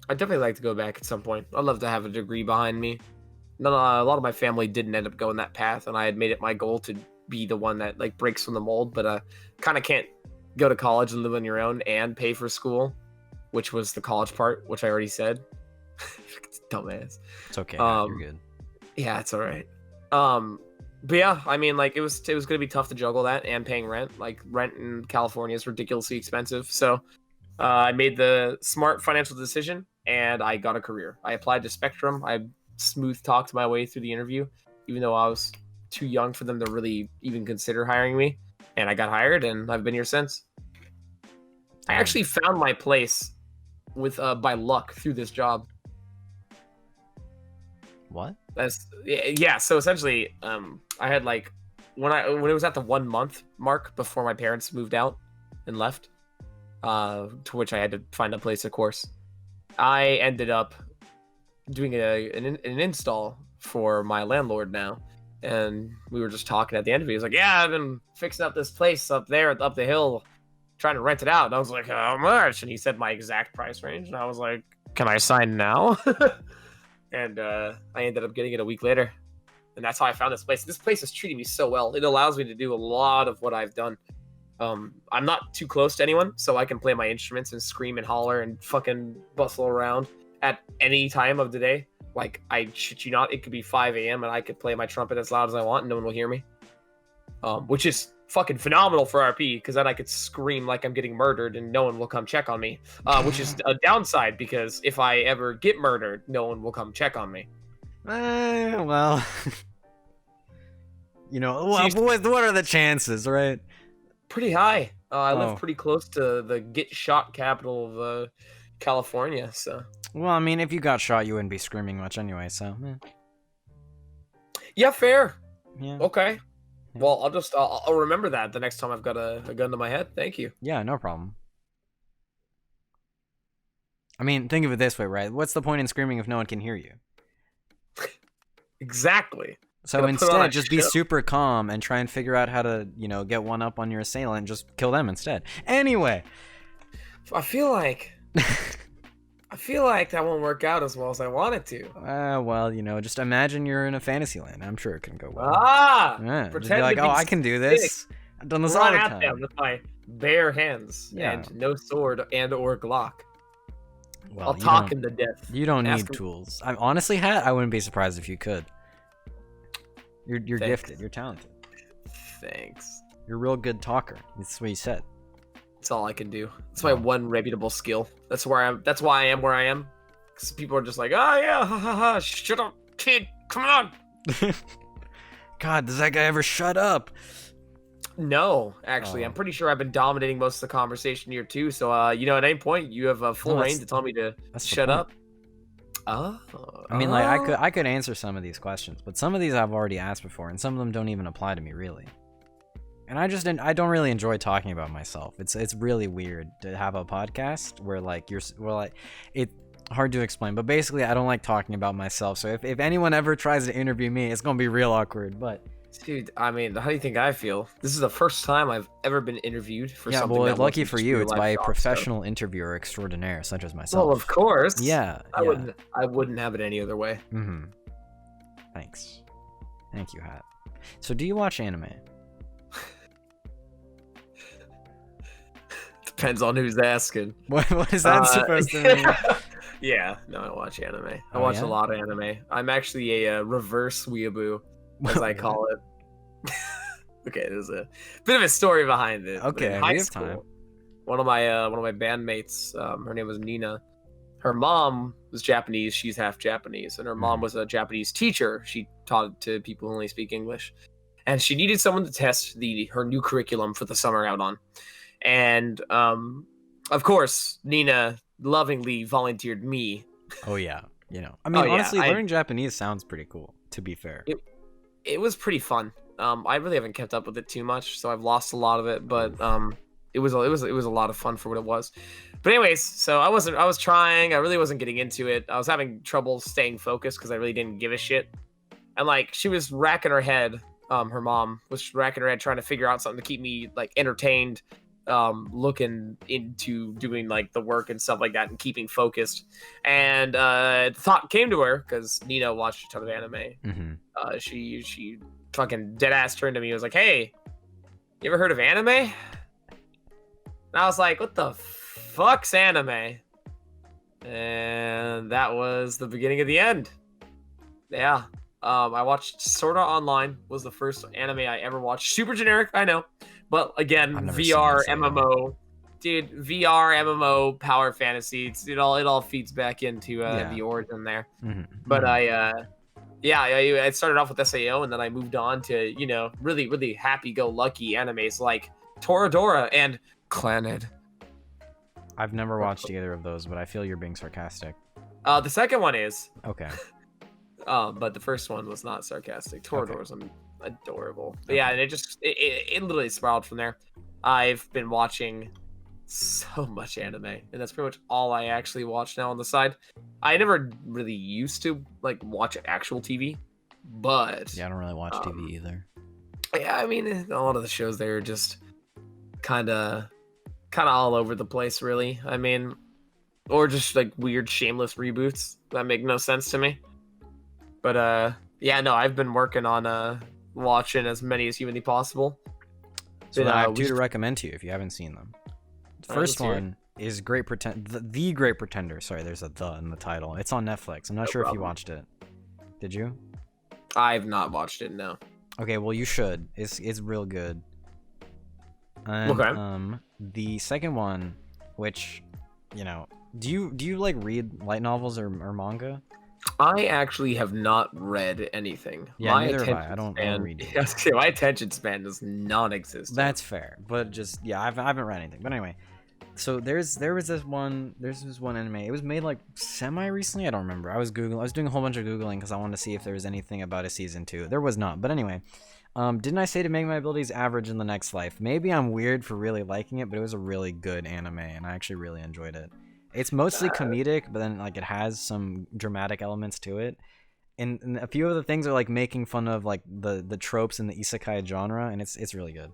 I'd definitely like to go back at some point. I'd love to have a degree behind me. A lot of my family didn't end up going that path, and I had made it my goal to be the one that like breaks from the mold. But kind of can't go to college and live on your own and pay for school, which was the college part, which I already said. Dumbass. It's okay. You're Um, good. yeah, it's all right. But yeah, I mean, like it was gonna be tough to juggle that and paying rent. Like rent in California is ridiculously expensive. So I made the smart financial decision and I got a career. I applied to Spectrum. I smooth talked my way through the interview, even though I was too young for them to really even consider hiring me. And I got hired, and I've been here since. I Damn. actually found my place with by luck through this job. What? That's yeah. So essentially, I had like when it was at the 1 month mark before my parents moved out and left, to which I had to find a place, of course. I ended up doing an install for my landlord now, and we were just talking at the end of it. He was like, "Yeah, I've been fixing up this place up there, up the hill, trying to rent it out." And I was like, "How much?" And he said my exact price range, and I was like, "Can I sign now?" And I ended up getting it a week later, and that's how I found this place. This place is treating me so well. It allows me to do a lot of what I've done. I'm not too close to anyone, so I can play my instruments and scream and holler and fucking bustle around at any time of the day. Like, I shit you not, it could be 5 a.m. and I could play my trumpet as loud as I want and no one will hear me. Which is fucking phenomenal for RP, because then I could scream like I'm getting murdered and no one will come check on me. Which is a downside, because if I ever get murdered, no one will come check on me. Well, you know, So what are the chances, right? pretty high. I Oh. live pretty close to the get shot capital of California, so. Well, I mean, if you got shot, you wouldn't be screaming much anyway, so. Yeah, fair. Yeah. Okay. Well, I'll remember that the next time I've got a gun to my head. Thank you. Yeah, no problem. I mean, think of it this way, right? What's the point in screaming if no one can hear you? Exactly. So Gonna put on instead, a just be show. super calm and try and figure out how to, you know, get one up on your assailant and just kill them instead. Anyway. I feel like that won't work out as well as I want it to. Well, you know, just imagine you're in a fantasy land. I'm sure it can go well. Yeah, just Pretend be like, to oh, be I can do this. I've done this all Run the at time. them with my bare hands Yeah. and no sword and or Glock. Well, I'll you talk don't- him to death. You don't Ask need him- tools. Honestly, Hat, I wouldn't be surprised if you could. You're Thanks. gifted. You're talented. Thanks. You're a real good talker. That's what you said. That's all I can do. That's my one reputable skill. That's why I am where I am. Because people are just like, oh yeah, ha ha ha, shut up, kid, come on. God, does that guy ever shut up? No, actually, Oh. I'm pretty sure I've been dominating most of the conversation here too. So, you know, at any point, you have full No, reign that's- to tell me to that's the shut point. up. Oh. I mean, like, I could answer some of these questions, but some of these I've already asked before, and some of them don't even apply to me, really. And I don't really enjoy talking about myself. It's really weird to have a podcast where, like, it's hard to explain, but basically, I don't like talking about myself. So if anyone ever tries to interview me, it's gonna be real awkward, but... Dude, I mean, how do you think I feel? This is the first time I've ever been interviewed for Yeah, something well, that lucky wasn't for just you, real it's life by a job, so- professional interviewer extraordinaire, such as myself. Well, of course. Yeah, I yeah. wouldn't have it any other way. Mm-hmm. Thanks. Thank you, Hat. So, do you watch anime? Depends on who's asking. What is that supposed to mean? Yeah, no, I watch anime. I Oh, watch yeah? a lot of anime. I'm actually a reverse weeaboo, as I call it. Okay, there's a bit of a story behind it. But Okay, in high we have school, time. one of my bandmates, her name was Nina. Her mom was Japanese. She's half Japanese, and her mom Mhm. was a Japanese teacher. She taught to people who only speak English, and she needed someone to test her new curriculum for the summer out on. And of course, Nina lovingly volunteered me. Oh yeah, you know. I mean, Oh, yeah, honestly, I- learning Japanese sounds pretty cool. To be fair. It was pretty fun. I really haven't kept up with it too much, so I've lost a lot of it. But it was a lot of fun for what it was. But anyways, so I was trying. I really wasn't getting into it. I was having trouble staying focused because I really didn't give a shit. And like she was racking her head. Her mom was racking her head trying to figure out something to keep me like entertained. Looking into doing like the work and stuff like that and keeping focused. And the thought came to her because Nina watched a ton of anime. Mm-hmm. She fucking dead ass turned to me and was like, "Hey, you ever heard of anime?" And I was like, "What the fuck's anime?" and that was the beginning of the end. Yeah. I watched Sword Art Online. Was the first anime I ever watched. Super generic, I know, but again, I've never VR seen it, so MMO. Dude, VR MMO power fantasy. It all feeds back into the origin there. But yeah, I started off with SAO, and then I moved on to really really happy-go-lucky animes like Toradora and Clannad. I've never watched either of those, but I feel you're being sarcastic. The second one is, Okay. but the first one was not sarcastic. Toradora's adorable. But yeah, and it literally spiraled from there. I've been watching so much anime, and that's pretty much all I actually watch now on the side. I never really used to like watch actual TV, but Yeah, I don't really watch TV either. yeah, I mean, a lot of the shows there are just kind of all over the place, really. I mean, or just like weird, shameless reboots that make no sense to me. But yeah, no, I've been working on watching as many as humanly possible. So I have two to recommend to you if you haven't seen them. The first one is the Great Pretender. Sorry, there's a "the" in the title. It's on Netflix. I'm not sure if you watched it. Did you? I've not watched it. No. Okay, well you should. It's real good. And, Okay. The second one, which, do you like read light novels or manga? I actually have not read anything. Yeah, neither have I. I don't read it. My attention span is non-existent. That's fair, but just I haven't read anything. But anyway, so there's this one anime. It was made like semi recently. I don't remember. I was doing a whole bunch of googling because I wanted to see if there was anything about a season 2. There was not. But anyway, didn't I say to make my abilities average in the next life? Maybe I'm weird for really liking it, but it was a really good anime, and I actually really enjoyed it. It's mostly comedic, but then like it has some dramatic elements to it. And a few of the things are like making fun of like the tropes in the isekai genre, and it's really good.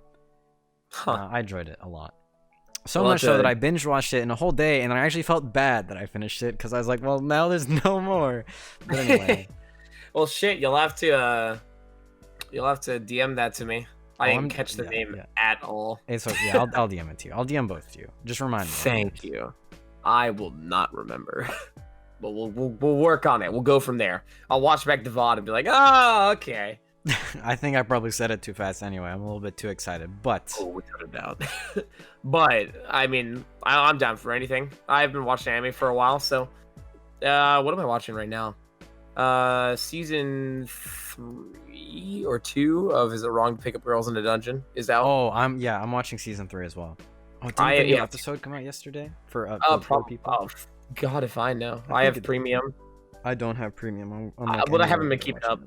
I enjoyed it a lot. So much so that I binge watched it in a whole day, and I actually felt bad that I finished it because I was like, well, now there's no more. But anyway. Well, shit, you'll have to DM that to me. I didn't catch the name at all. It's okay. Yeah, I'll DM it to you. I'll DM both to you. Just remind me. Thank you. I will not remember. But we'll work on it. We'll go from there. I'll watch back the VOD and be like, oh, okay. I think I probably said it too fast anyway. I'm a little bit too excited, but... Oh, we cut it down. But, I mean, I'm down for anything. I've been watching anime for a while, so... what am I watching right now? Season 3 or 2 of Is It Wrong to Pick Up Girls in a Dungeon is out. Oh, I'm watching Season 3 as well. Oh, didn't the new episode come out yesterday? For people? Oh, God, if I know. I have premium. I don't have premium. But I haven't been keeping up.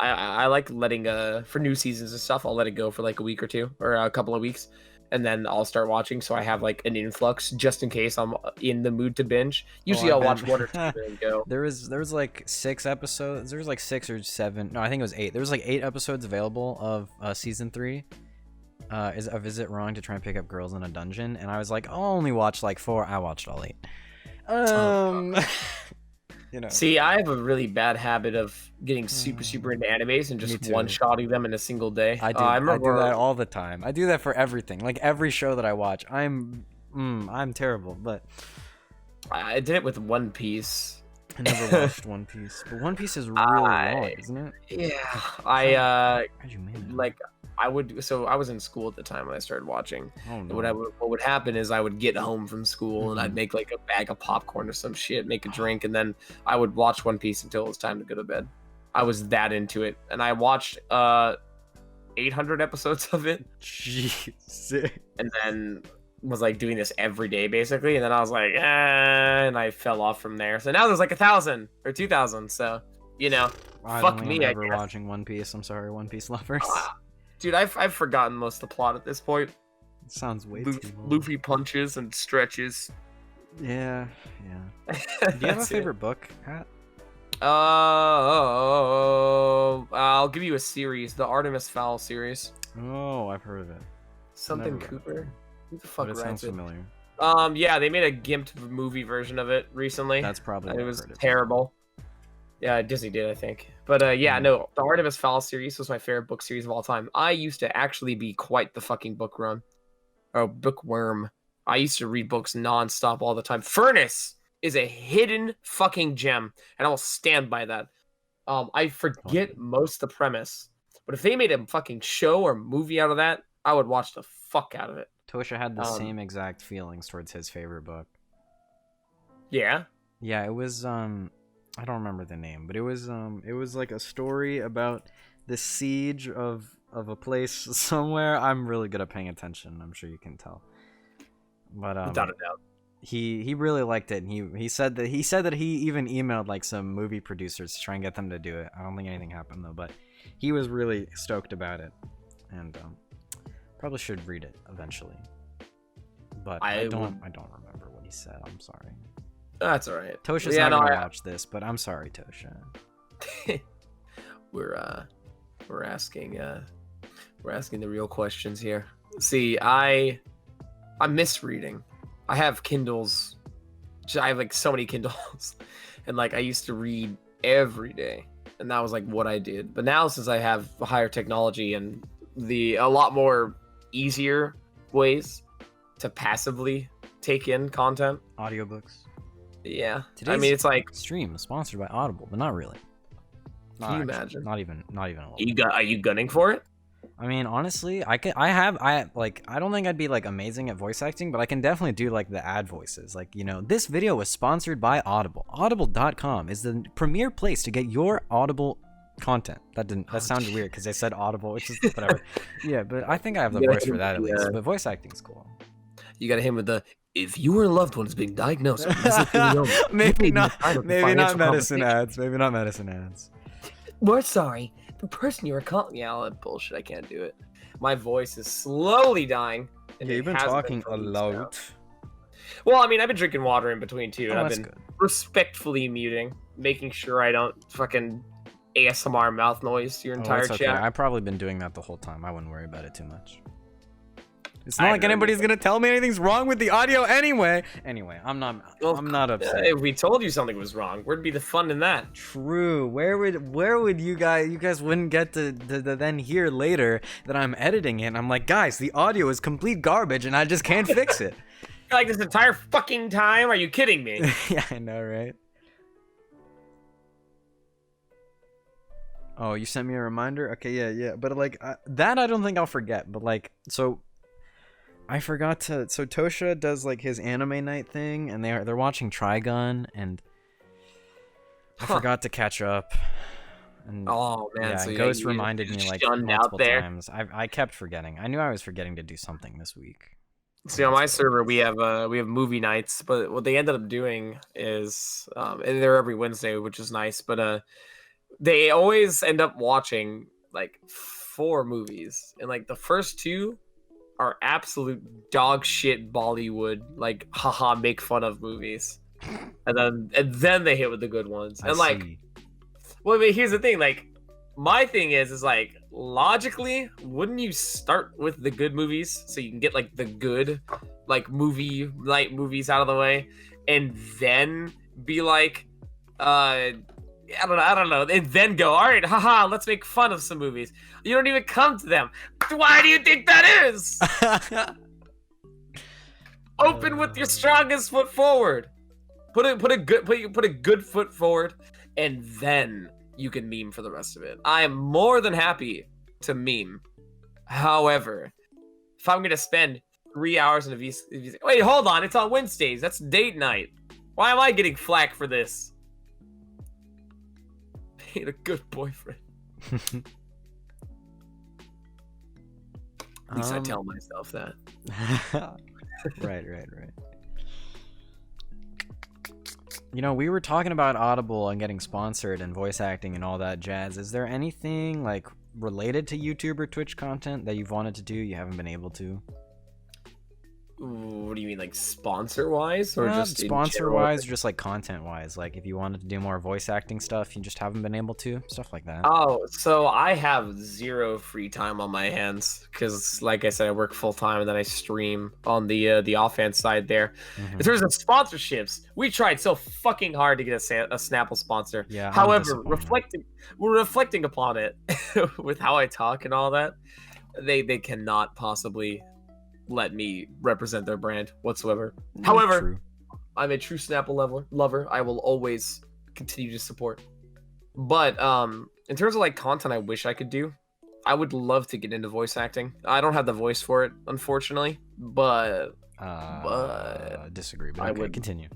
I like letting for new seasons and stuff, I'll let it go for like a week or two or a couple of weeks, and then I'll start watching, so I have like an influx just in case I'm in the mood to binge. Usually I'll watch 1 or 2 and go. There was like 6 episodes. There was like 6 or 7. No, I think it was 8. There was like 8 episodes available of season 3. Is it wrong to try and pick up girls in a dungeon? And I was like, I'll only watch like 4. I watched all 8. See, I have a really bad habit of getting super into animes and just one-shotting them in a single day. I do that all the time. I do that for everything. Like every show that I watch. I'm terrible, but I did it with One Piece. I never watched One Piece. But One Piece is really long, isn't it? Yeah. How'd you manage? Like I was in school at the time when I started watching. Oh, no. What would happen is I would get home from school and I'd make like a bag of popcorn or some shit, make a drink, and then I would watch One Piece until it was time to go to bed. I was that into it, and I watched 800 episodes of it. Jeez. And then was like doing this every day basically, and then I was like, and I fell off from there. So now there's like 1,000 or 2,000. So fuck me. I'm never watching One Piece. I'm sorry, One Piece lovers. Dude, I've forgotten most of the plot at this point. It sounds way too long. Luffy punches and stretches. Yeah. Do you have a favorite book, Hat? I'll give you a series, the Artemis Fowl series. Oh, I've heard of it. Something Cooper. Who the fuck writes it? Sounds familiar. Yeah, they made a GIMP movie version of it recently. That's probably. It was terrible. Yeah, Disney did, I think. But yeah, no, the Artemis Fowl series was my favorite book series of all time. I used to actually be quite the fucking bookworm. I used to read books nonstop all the time. Furnace! is a hidden fucking gem, and I will stand by that. I forget most of the premise, but if they made a fucking show or movie out of that, I would watch the fuck out of it. Tosha had the same exact feelings towards his favorite book. Yeah. Yeah, it was I don't remember the name, but it was like a story about the siege of a place somewhere. I'm really good at paying attention. I'm sure you can tell. But Without a doubt. He really liked it, and he said that he even emailed like some movie producers to try and get them to do it. I don't think anything happened though, but he was really stoked about it, and probably should read it eventually. But I don't remember what he said. I'm sorry. That's all right. Tosha's not gonna watch this, but I'm sorry, Tosha. We're asking the real questions here. See, I miss reading. I have Kindles. I have like so many Kindles, and like I used to read every day, and that was like what I did. But now, since I have higher technology and a lot more easier ways to passively take in content, audiobooks. Yeah, Today's I mean it's like stream is sponsored by Audible, but not really. Can you imagine? Not even a little. Are you gunning for it? I mean, honestly, I don't think I'd be like amazing at voice acting, but I can definitely do like the ad voices. Like, you know, this video was sponsored by Audible. Audible.com is the premier place to get your Audible content. That sounded weird because I said Audible, which is whatever. Yeah, but I think I have the voice for that at least. But voice acting's cool. You got him with the if your loved one is being diagnosed with mesothelioma. Maybe not medicine ads. Maybe not medicine ads. We're sorry. The person you were calling. Yeah, all that bullshit. I can't do it. My voice is slowly dying. Yeah, you've been talking a lot. Well, I mean, I've been drinking water in between too, and I've been good. Respectfully muting, making sure I don't fucking ASMR mouth noise your entire it's okay. chat. I've probably been doing that the whole time. I wouldn't worry about it too much. It's not like anybody's gonna tell me anything's wrong with the audio anyway. Anyway, I'm not upset. If we told you something was wrong, where'd be the fun in that? True. Where would you guys wouldn't get to then hear later that I'm editing it and I'm like, guys, the audio is complete garbage and I just can't fix it. Like this entire fucking time? Are you kidding me? Yeah, I know, right? Oh, you sent me a reminder? Okay, yeah. But like that I don't think I'll forget. But like, so I forgot to. So Tosha does like his anime night thing, and they're watching Trigun, and I forgot to catch up. And, oh man! Yeah, so Ghost reminded me like multiple times. I kept forgetting. I knew I was forgetting to do something this week. See, on my server we have movie nights, but what they ended up doing is, and they're every Wednesday, which is nice. But they always end up watching like 4 movies, and like the first 2 are absolute dog shit Bollywood, like haha make fun of movies, and then they hit with the good ones. And like, well, but here's the thing, like my thing is like logically, wouldn't you start with the good movies so you can get like the good like movie night movies out of the way, and then be like, I don't know, and then go, all right, haha, let's make fun of some movies. You don't even come to them. Why do you think that is? Open with your strongest foot forward. Put a good foot forward, and then you can meme for the rest of it. I am more than happy to meme. However, if I'm gonna spend 3 hours in a VC, wait, hold on, it's on Wednesdays. That's date night. Why am I getting flack for this? Being a good boyfriend. At least I tell myself that. Right. You know, we were talking about Audible and getting sponsored and voice acting and all that jazz. Is there anything like related to YouTube or Twitch content that you've wanted to do you haven't been able to? What do you mean, like sponsor-wise, or just sponsor-wise, or just like content-wise? Like if you wanted to do more voice acting stuff, you just haven't been able to, stuff like that. Oh, so I have 0 free time on my hands because, like I said, I work full time and then I stream on the offhand side there. Mm-hmm. In terms of sponsorships, we tried so fucking hard to get a Snapple sponsor. Yeah. However, reflecting upon it with how I talk and all that, they cannot possibly let me represent their brand whatsoever. However, I'm a true Snapple lover. I will always continue to support. But in terms of like content I wish I could do, I would love to get into voice acting. I don't have the voice for it, unfortunately, but Disagree, but I okay, would continue.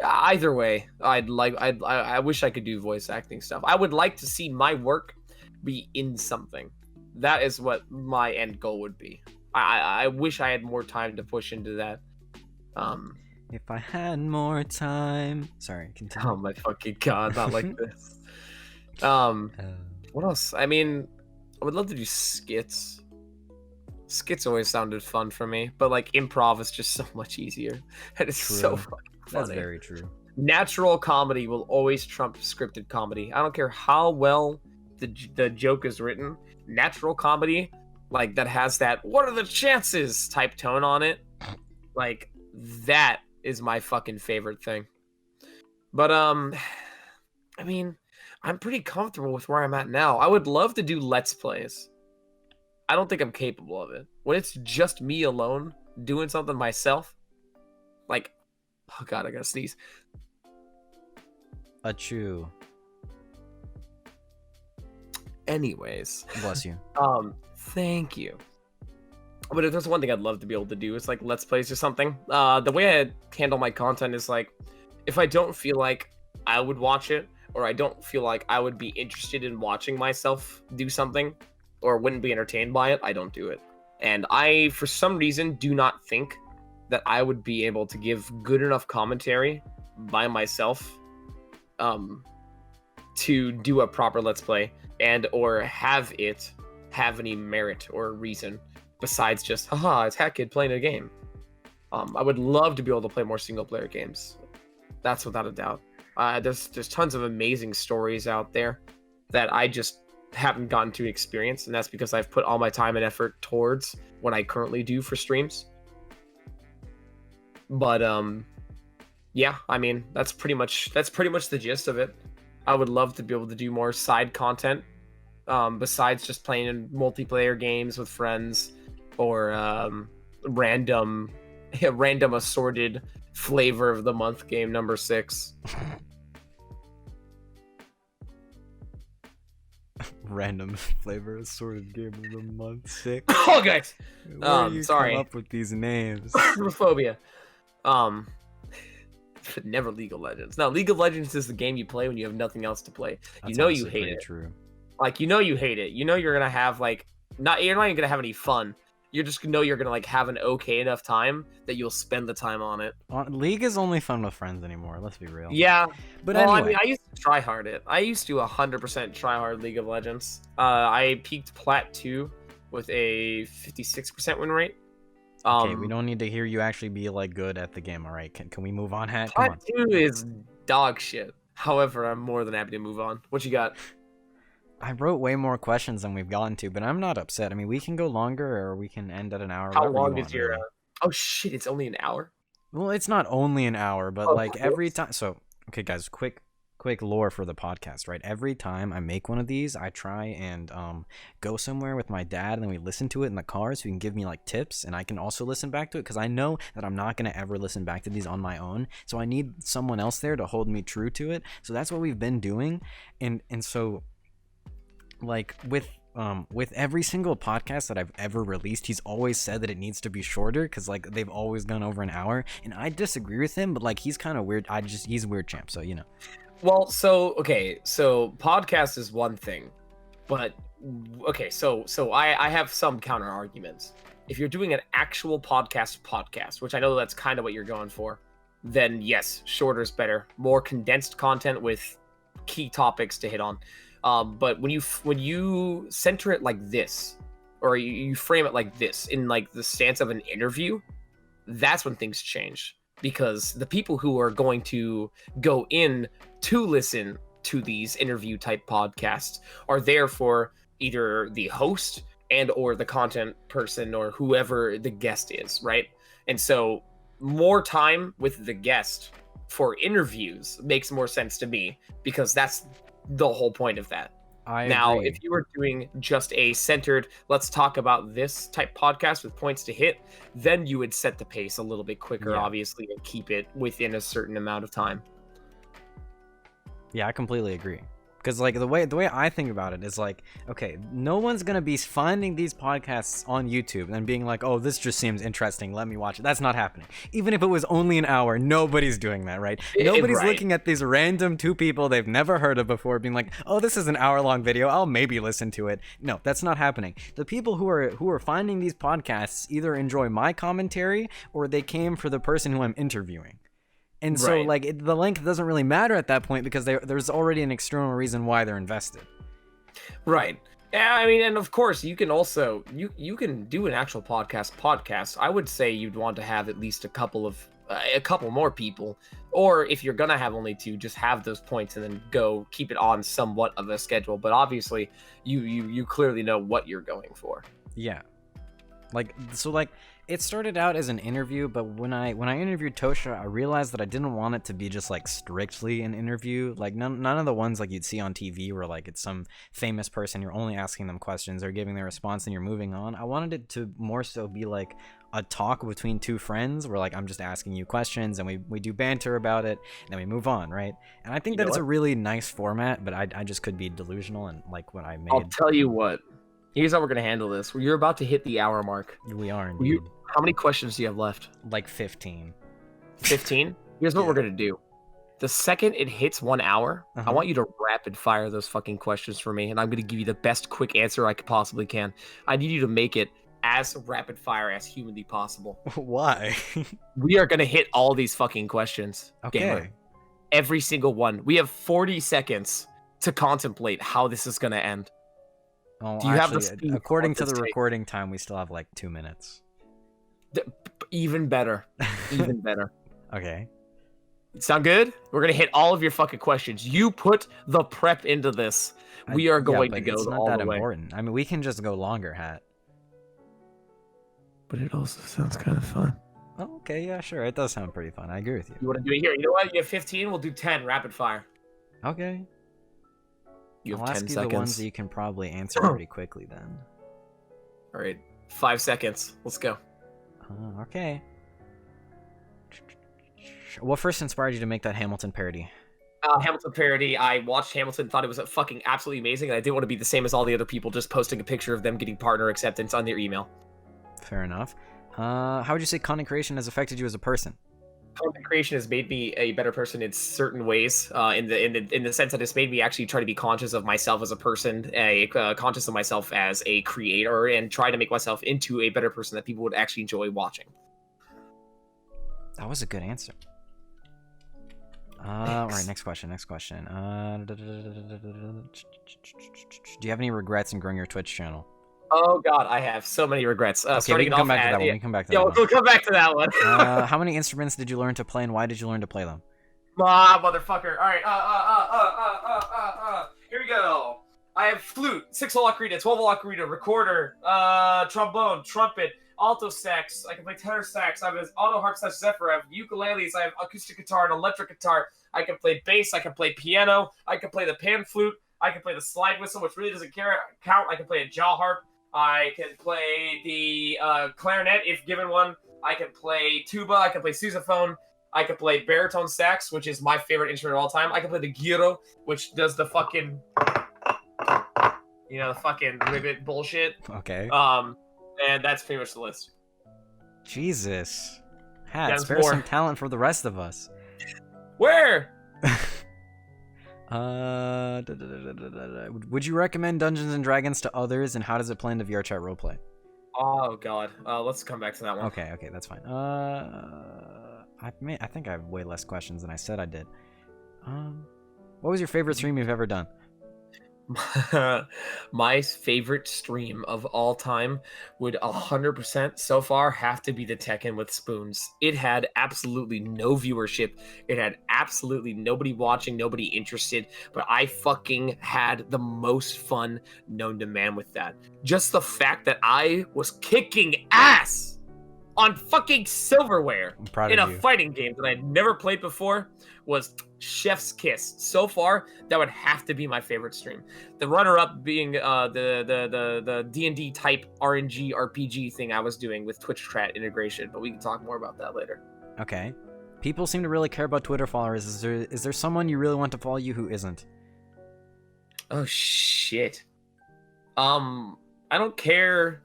either way, I wish I could do voice acting stuff. I would like to see my work be in something. That is what my end goal would be. I wish I had more time to push into that. If I had more time. Sorry, continue. Oh my fucking god, not like this. What else? I mean, I would love to do skits. Skits always sounded fun for me, but like improv is just so much easier. And it's so True. fucking funny. That's very true. Natural comedy will always trump scripted comedy. I don't care how well the joke is written. Natural comedy, like that has that "what are the chances" type tone on it, like that is my fucking favorite thing. But I mean, I'm pretty comfortable with where I'm at now. I would love to do Let's Plays. I don't think I'm capable of it. When it's just me alone doing something myself, like, oh god, I gotta sneeze. Achoo. Anyways. Bless you. Thank you. But if there's one thing I'd love to be able to do, it's like Let's Plays or something. The way I handle my content is like, if I don't feel like I would watch it, or I don't feel like I would be interested in watching myself do something, or wouldn't be entertained by it, I don't do it. And I, for some reason, do not think that I would be able to give good enough commentary by myself to do a proper Let's Play and or have it have any merit or reason besides just, haha, it's HatKid playing a game. I would love to be able to play more single-player games. That's without a doubt. There's tons of amazing stories out there that I just haven't gotten to experience, and that's because I've put all my time and effort towards what I currently do for streams. But yeah, I mean, that's pretty much the gist of it. I would love to be able to do more side content besides just playing in multiplayer games with friends or random assorted flavor of the month game number 6. Random flavor assorted game of the month 6. Oh, guys. Where do you sorry. come up with these names? Phobia. But never League of Legends. Now, League of Legends is the game you play when you have nothing else to play. That's you know you honestly hate pretty it. True. Like, you know you hate it. You know you're gonna have like you're not even gonna have any fun. You're just gonna know you're gonna like have an okay enough time that you'll spend the time on it. League is only fun with friends anymore. Let's be real. Yeah, But well, anyway, I mean, I used to try hard it. I used to 100% try hard League of Legends. I peaked Plat 2 with a 56% win rate. okay, we don't need to hear you actually be like good at the game. All right, can we move on, Hat? Come on. Plat 2 is dog shit. However, I'm more than happy to move on. What you got? I wrote way more questions than we've gotten to, but I'm not upset. I mean, we can go longer or we can end at an hour. How whatever you long want, is your? really. Oh shit! It's only an hour. Well, it's not only an hour, but Oh, like every cool. time. So, okay, guys, quick lore for the podcast, right? Every time I make one of these, I try and go somewhere with my dad, and then we listen to it in the car, so he can give me like tips, and I can also listen back to it because I know that I'm not gonna ever listen back to these on my own. So I need someone else there to hold me true to it. So that's what we've been doing, and so like with every single podcast that I've ever released, he's always said that it needs to be shorter because like they've always gone over an hour, and I disagree with him, but like he's kind of weird. He's a weird champ, so you know. Well, so okay, so podcast is one thing, but okay, so I have some counter arguments. If you're doing an actual podcast, which I know that's kind of what you're going for, then yes, shorter is better, more condensed content with key topics to hit on. But when you center it like this, or you frame it like this in like the stance of an interview, that's when things change. Because the people who are going to go in to listen to these interview type podcasts are there for either the host and or the content person or whoever the guest is, right? And so more time with the guest for interviews makes more sense to me because that's the whole point of that. I Now, agree. if you were doing just a centered, let's talk about this type podcast with points to hit, then you would set the pace a little bit quicker, Yeah. obviously, and keep it within a certain amount of time. Yeah, I completely agree. Because like the way I think about it is like, okay, no one's gonna be finding these podcasts on YouTube and being like, oh, this just seems interesting, let me watch it. That's not happening. Even if it was only an hour, nobody's doing that, right? Nobody's Right. looking at these random two people they've never heard of before, being like, oh, this is an hour-long video, I'll maybe listen to it. No, that's not happening. The people who are finding these podcasts either enjoy my commentary or they came for the person who I'm interviewing. And so, Right. like, the length doesn't really matter at that point because there's already an external reason why they're invested. Right. Yeah, I mean, and of course, you can also you can do an actual podcast. I would say you'd want to have at least a couple more people, or if you're gonna have only two, just have those points and then go keep it on somewhat of a schedule. But obviously, you clearly know what you're going for. Yeah. Like, so, like, it started out as an interview, but when I interviewed Tosha, I realized that I didn't want it to be just like strictly an interview. Like none of the ones like you'd see on TV where like it's some famous person, you're only asking them questions, or giving their response and you're moving on. I wanted it to more so be like a talk between two friends where like I'm just asking you questions and we do banter about it and then we move on, right? And I think You that know it's what? a really nice format, but I just could be delusional and like what I I'll made. tell you what. Here's how we're gonna handle this. You're about to hit the hour mark. We are indeed. How many questions do you have left? Like 15. 15? Here's what we're gonna do. The second it hits 1 hour, I want you to rapid fire those fucking questions for me, and I'm gonna give you the best quick answer I possibly can. I need you to make it as rapid fire as humanly possible. Why? We are gonna hit all these fucking questions. Okay. Gamer. Every single one. We have 40 seconds to contemplate how this is gonna end. Oh, Do you have the actually, speed according for to this the take? recording time, we still have like 2 minutes. Even better. Even better. Okay. Sound good? We're gonna hit all of your fucking questions. You put the prep into this. We are going to but go it's not all that the way. important. I mean, we can just go longer, Hat. But it also sounds kind of fun. Oh, okay, yeah, sure. It does sound pretty fun. I agree with you. You want to do it here? You know what? You have 15. We'll do 10 rapid fire. Okay. You have I'll 10 ask you seconds. the ones that you can probably answer pretty quickly then. All right, 5 seconds. Let's go. Okay. What first inspired you to make that Hamilton parody? Hamilton parody. I watched Hamilton, thought it was fucking absolutely amazing, and I didn't want to be the same as all the other people just posting a picture of them getting partner acceptance on their email. Fair enough. How would you say content creation has affected you as a person? Content creation has made me a better person in certain ways. In the sense that it's made me actually try to be conscious of myself as a person, conscious of myself as a creator, and try to make myself into a better person that people would actually enjoy watching. That was a good answer. All right, next question. Do you have any regrets in growing your Twitch channel? Oh god, I have so many regrets. Okay, we Starting can come off back to at, that one. yeah, We can come back to yeah, that one. we'll come back to that one. How many instruments did you learn to play, and why did you learn to play them? Motherfucker. All right. Here we go. I have flute, 6-hole ocarina, 12-hole ocarina, recorder, trombone, trumpet, alto sax. I can play tenor sax. I have an auto harp / zephyr. I have ukuleles. I have acoustic guitar and electric guitar. I can play bass. I can play piano. I can play the pan flute. I can play the slide whistle, which really doesn't count. I can play a jaw harp. I can play the clarinet if given one. I can play tuba. I can play sousaphone. I can play baritone sax, which is my favorite instrument of all time. I can play the gyro, which does the fucking, the fucking rivet bullshit. Okay. And that's pretty much the list. Jesus. Hat, There's spare more. some talent for the rest of us. Where? Would you recommend Dungeons and Dragons to others, and how does it play into VR chat roleplay? Oh god. Let's come back to that one. Okay, that's fine. I think I have way less questions than I said I did. What was your favorite stream you've ever done? My favorite stream of all time would 100% so far have to be the Tekken with spoons. It had absolutely no viewership. It had absolutely nobody watching, nobody interested, but I fucking had the most fun known to man with that. Just the fact that I was kicking ass on fucking silverware I'm proud in of a you. fighting game that I'd never played before was Chef's Kiss. So far, that would have to be my favorite stream. The runner-up being the D&D type RNG RPG thing I was doing with Twitch chat integration, but we can talk more about that later. Okay. People seem to really care about Twitter followers. Is there someone you really want to follow you who isn't? Oh shit. I don't care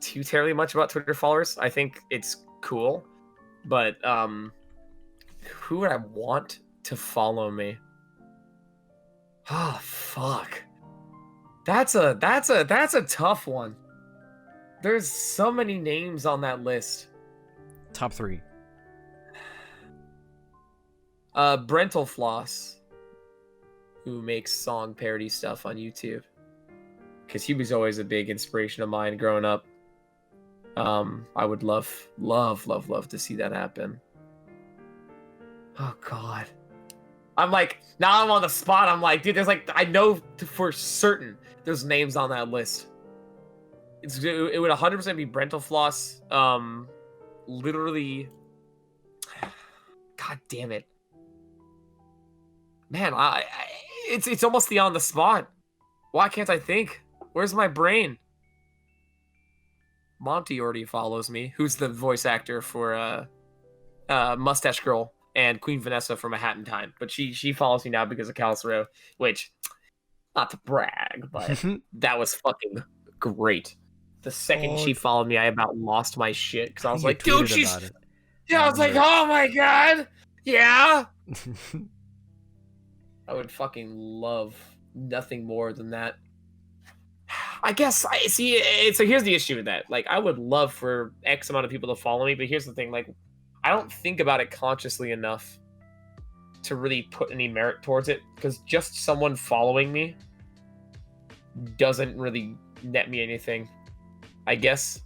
too terribly much about Twitter followers. I think it's cool, but who would I want to follow me? Oh fuck. That's a tough one. There's so many names on that list. Top 3. Brentalfloss, who makes song parody stuff on YouTube, because he was always a big inspiration of mine growing up. I would love to see that happen. Oh god, now I'm on the spot. I'm like, dude, there's I know for certain there's names on that list. It would 100% be Brentalfloss. Literally, god damn it, man. It's almost the on the spot. Why can't I think? Where's my brain? Monty already follows me, who's the voice actor for Mustache Girl and Queen Vanessa from A Hat in Time. But she follows me now because of Calcero, which, not to brag, but that was fucking great. The second she followed me, I about lost my shit because I was like, dude, she's... Yeah, I was like, oh my god! Yeah! I would fucking love nothing more than that. I guess I see. So here's the issue with that. I would love for X amount of people to follow me, but here's the thing. I don't think about it consciously enough to really put any merit towards it, because just someone following me doesn't really net me anything. I guess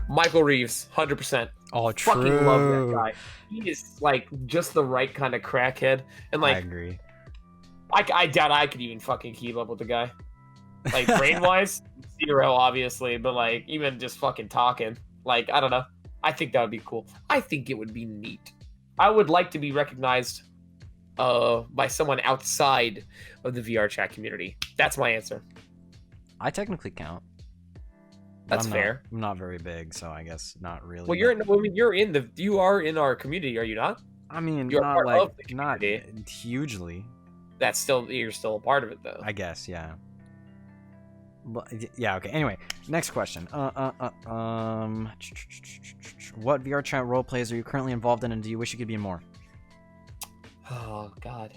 Michael Reeves, 100%. Oh, true. Fucking love that guy. He is just the right kind of crackhead, and I agree. I doubt I could even fucking keep up with the guy. Brain wise, 0, obviously, but even just fucking talking, I don't know. I think that would be cool. I think it would be neat. I would like to be recognized by someone outside of the VR chat community. That's my answer. I technically count. That's fair. I'm not very big, so I guess not really. Well, you are in our community, are you not? I mean, you're not hugely. You're still a part of it, though. I guess, yeah. But, yeah, okay. Anyway, next question. What VR chat roleplays are you currently involved in, and do you wish you could be in more? Oh god.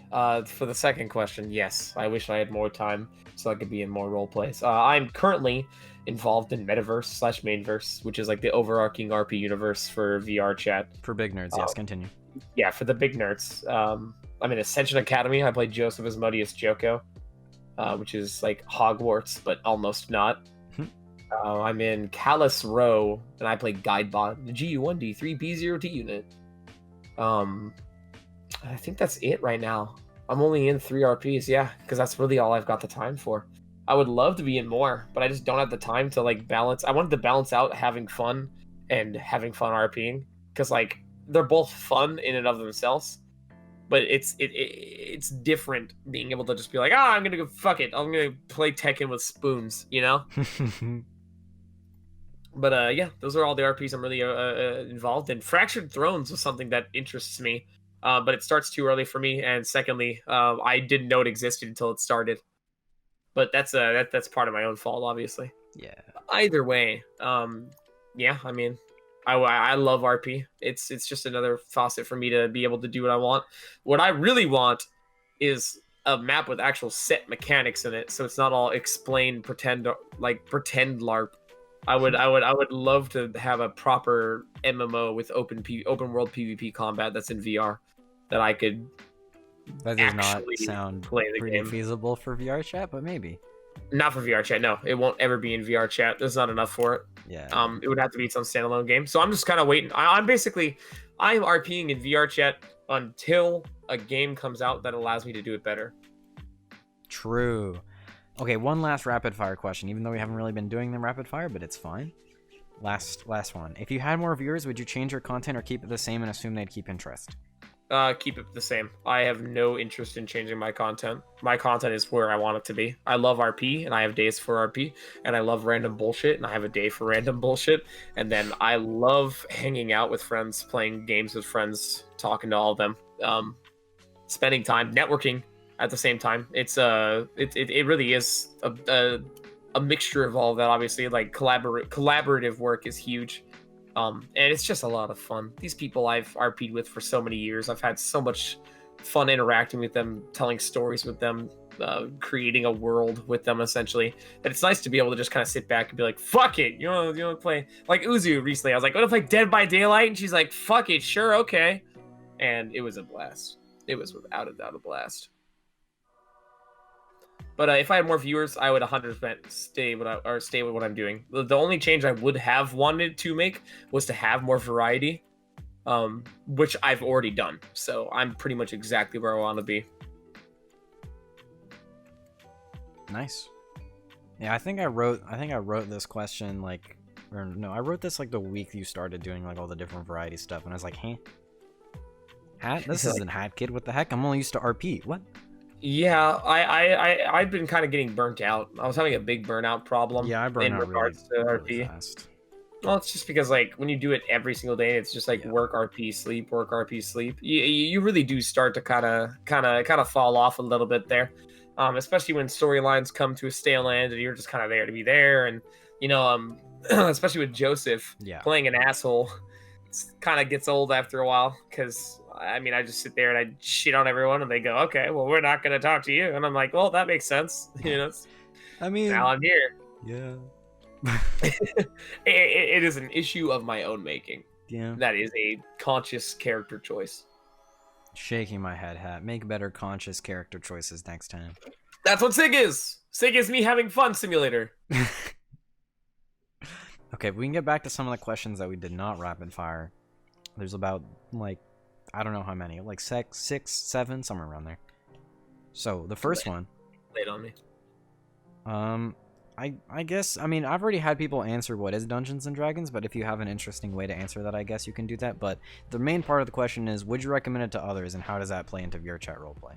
For the second question, yes. I wish I had more time so I could be in more roleplays. I'm currently involved in Metaverse/Mainverse, which is the overarching RP universe for VR chat. For big nerds, yes. Continue. Yeah, for the big nerds. I'm in Ascension Academy. I play Joseph Asmodeus Joko. Which is Hogwarts, but almost not. I'm in Callus Row, and I play Guidebot, the GU1D3B0T unit. I think that's it right now. I'm only in 3 RPs, yeah, because that's really all I've got the time for. I would love to be in more, but I just don't have the time to balance. I wanted to balance out having fun and having fun RPing, because they're both fun in and of themselves. But it's different being able to just be I'm gonna go fuck it. I'm gonna play Tekken with spoons, you know. But yeah, those are all the RPs I'm really involved in. Fractured Thrones was something that interests me, but it starts too early for me. And secondly, I didn't know it existed until it started. But that's part of my own fault, obviously. Yeah. Either way, yeah. I mean, I love RP. It's just another faucet for me to be able to do what I want. What I really want is a map with actual set mechanics in it, so it's not all explain pretend LARP. I would love to have a proper MMO with open world PvP combat that's in VR that I could. That does not sound pretty feasible for VR chat, but maybe. Not for VR chat, no. It won't ever be in VR chat. There's not enough for it. Yeah. It would have to be its own standalone game. So I'm just kind of waiting. I'm RPing in VR chat until a game comes out that allows me to do it better. True. Okay, one last rapid fire question, even though we haven't really been doing them rapid fire, but it's fine. Last one. If you had more viewers, would you change your content or keep it the same and assume they'd keep interest? Keep it the same. I have no interest in changing my content. My content is where I want it to be. I love RP, and I have days for RP, and I love random bullshit, and I have a day for random bullshit. And then I love hanging out with friends, playing games with friends, talking to all of them, spending time networking at the same time. It really is a mixture of all of that. Obviously, like collaborative work is huge. And it's just a lot of fun. These people I've RP'd with for so many years. I've had so much fun interacting with them, telling stories with them, creating a world with them, essentially. And it's nice to be able to just kind of sit back and be like, fuck it. You want to play? Like Uzu recently. I was like, want to play Dead by Daylight? And she's like, fuck it. Sure. Okay. And it was a blast. It was without a doubt a blast. But if I had more viewers, I would 100% stay with what I'm doing. The only change I would have wanted to make was to have more variety, which I've already done. So I'm pretty much exactly where I want to be. Nice. Yeah, I think I wrote this question I wrote this like the week you started doing like all the different variety stuff, and I was like, hey, this isn't HatKid. What the heck? I'm only used to RP. What? Yeah, I've been kind of getting burnt out. I was having a big burnout problem. Yeah, I burned out in regards to RP. really fast. Well, it's just because like when you do it every single day, it's just like work RP sleep, work RP sleep. You really do start to kind of fall off a little bit there, especially when storylines come to a stale end and you're just kind of there to be there, and especially with Joseph playing an asshole, kind of gets old after a while because. I mean, I just sit there and I shit on everyone, and they go, "Okay, well, we're not going to talk to you." And I'm like, "Well, that makes sense." I mean, now I'm here. Yeah. it is an issue of my own making. Yeah. That is a conscious character choice. Shaking my head, Hat. Make better conscious character choices next time. That's what SIG is. SIG is me having fun simulator. Okay, we can get back to some of the questions that we did not rapid fire. There's about I don't know how many, like 6, 7, somewhere around there. So the first one. Late on me. I guess, I mean, I've already had people answer what is Dungeons and Dragons, but if you have an interesting way to answer that, I guess you can do that. But the main part of the question is, would you recommend it to others, and how does that play into VRChat roleplay?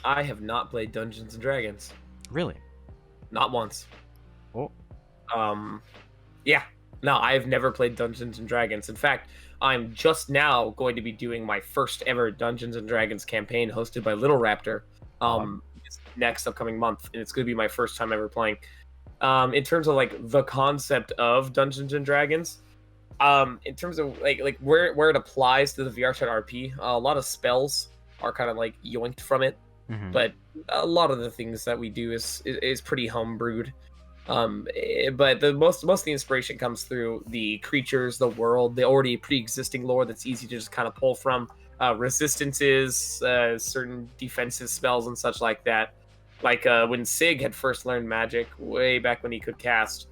I have not played Dungeons and Dragons. Really? Not once. Oh. Yeah. No, I've never played Dungeons and Dragons. In fact, I'm just now going to be doing my first ever Dungeons and Dragons campaign hosted by Little Raptor next upcoming month, and it's going to be my first time ever playing. In terms of like the concept of Dungeons and Dragons, in terms of like where it applies to the VRChat RP, a lot of spells are kind of like yoinked from it, but a lot of the things that we do is pretty homebrewed. But most of the inspiration comes through the creatures, the world, the already pre-existing lore that's easy to just kind of pull from, resistances, certain defensive spells and such like that. Like when Sig had first learned magic way back when he could cast,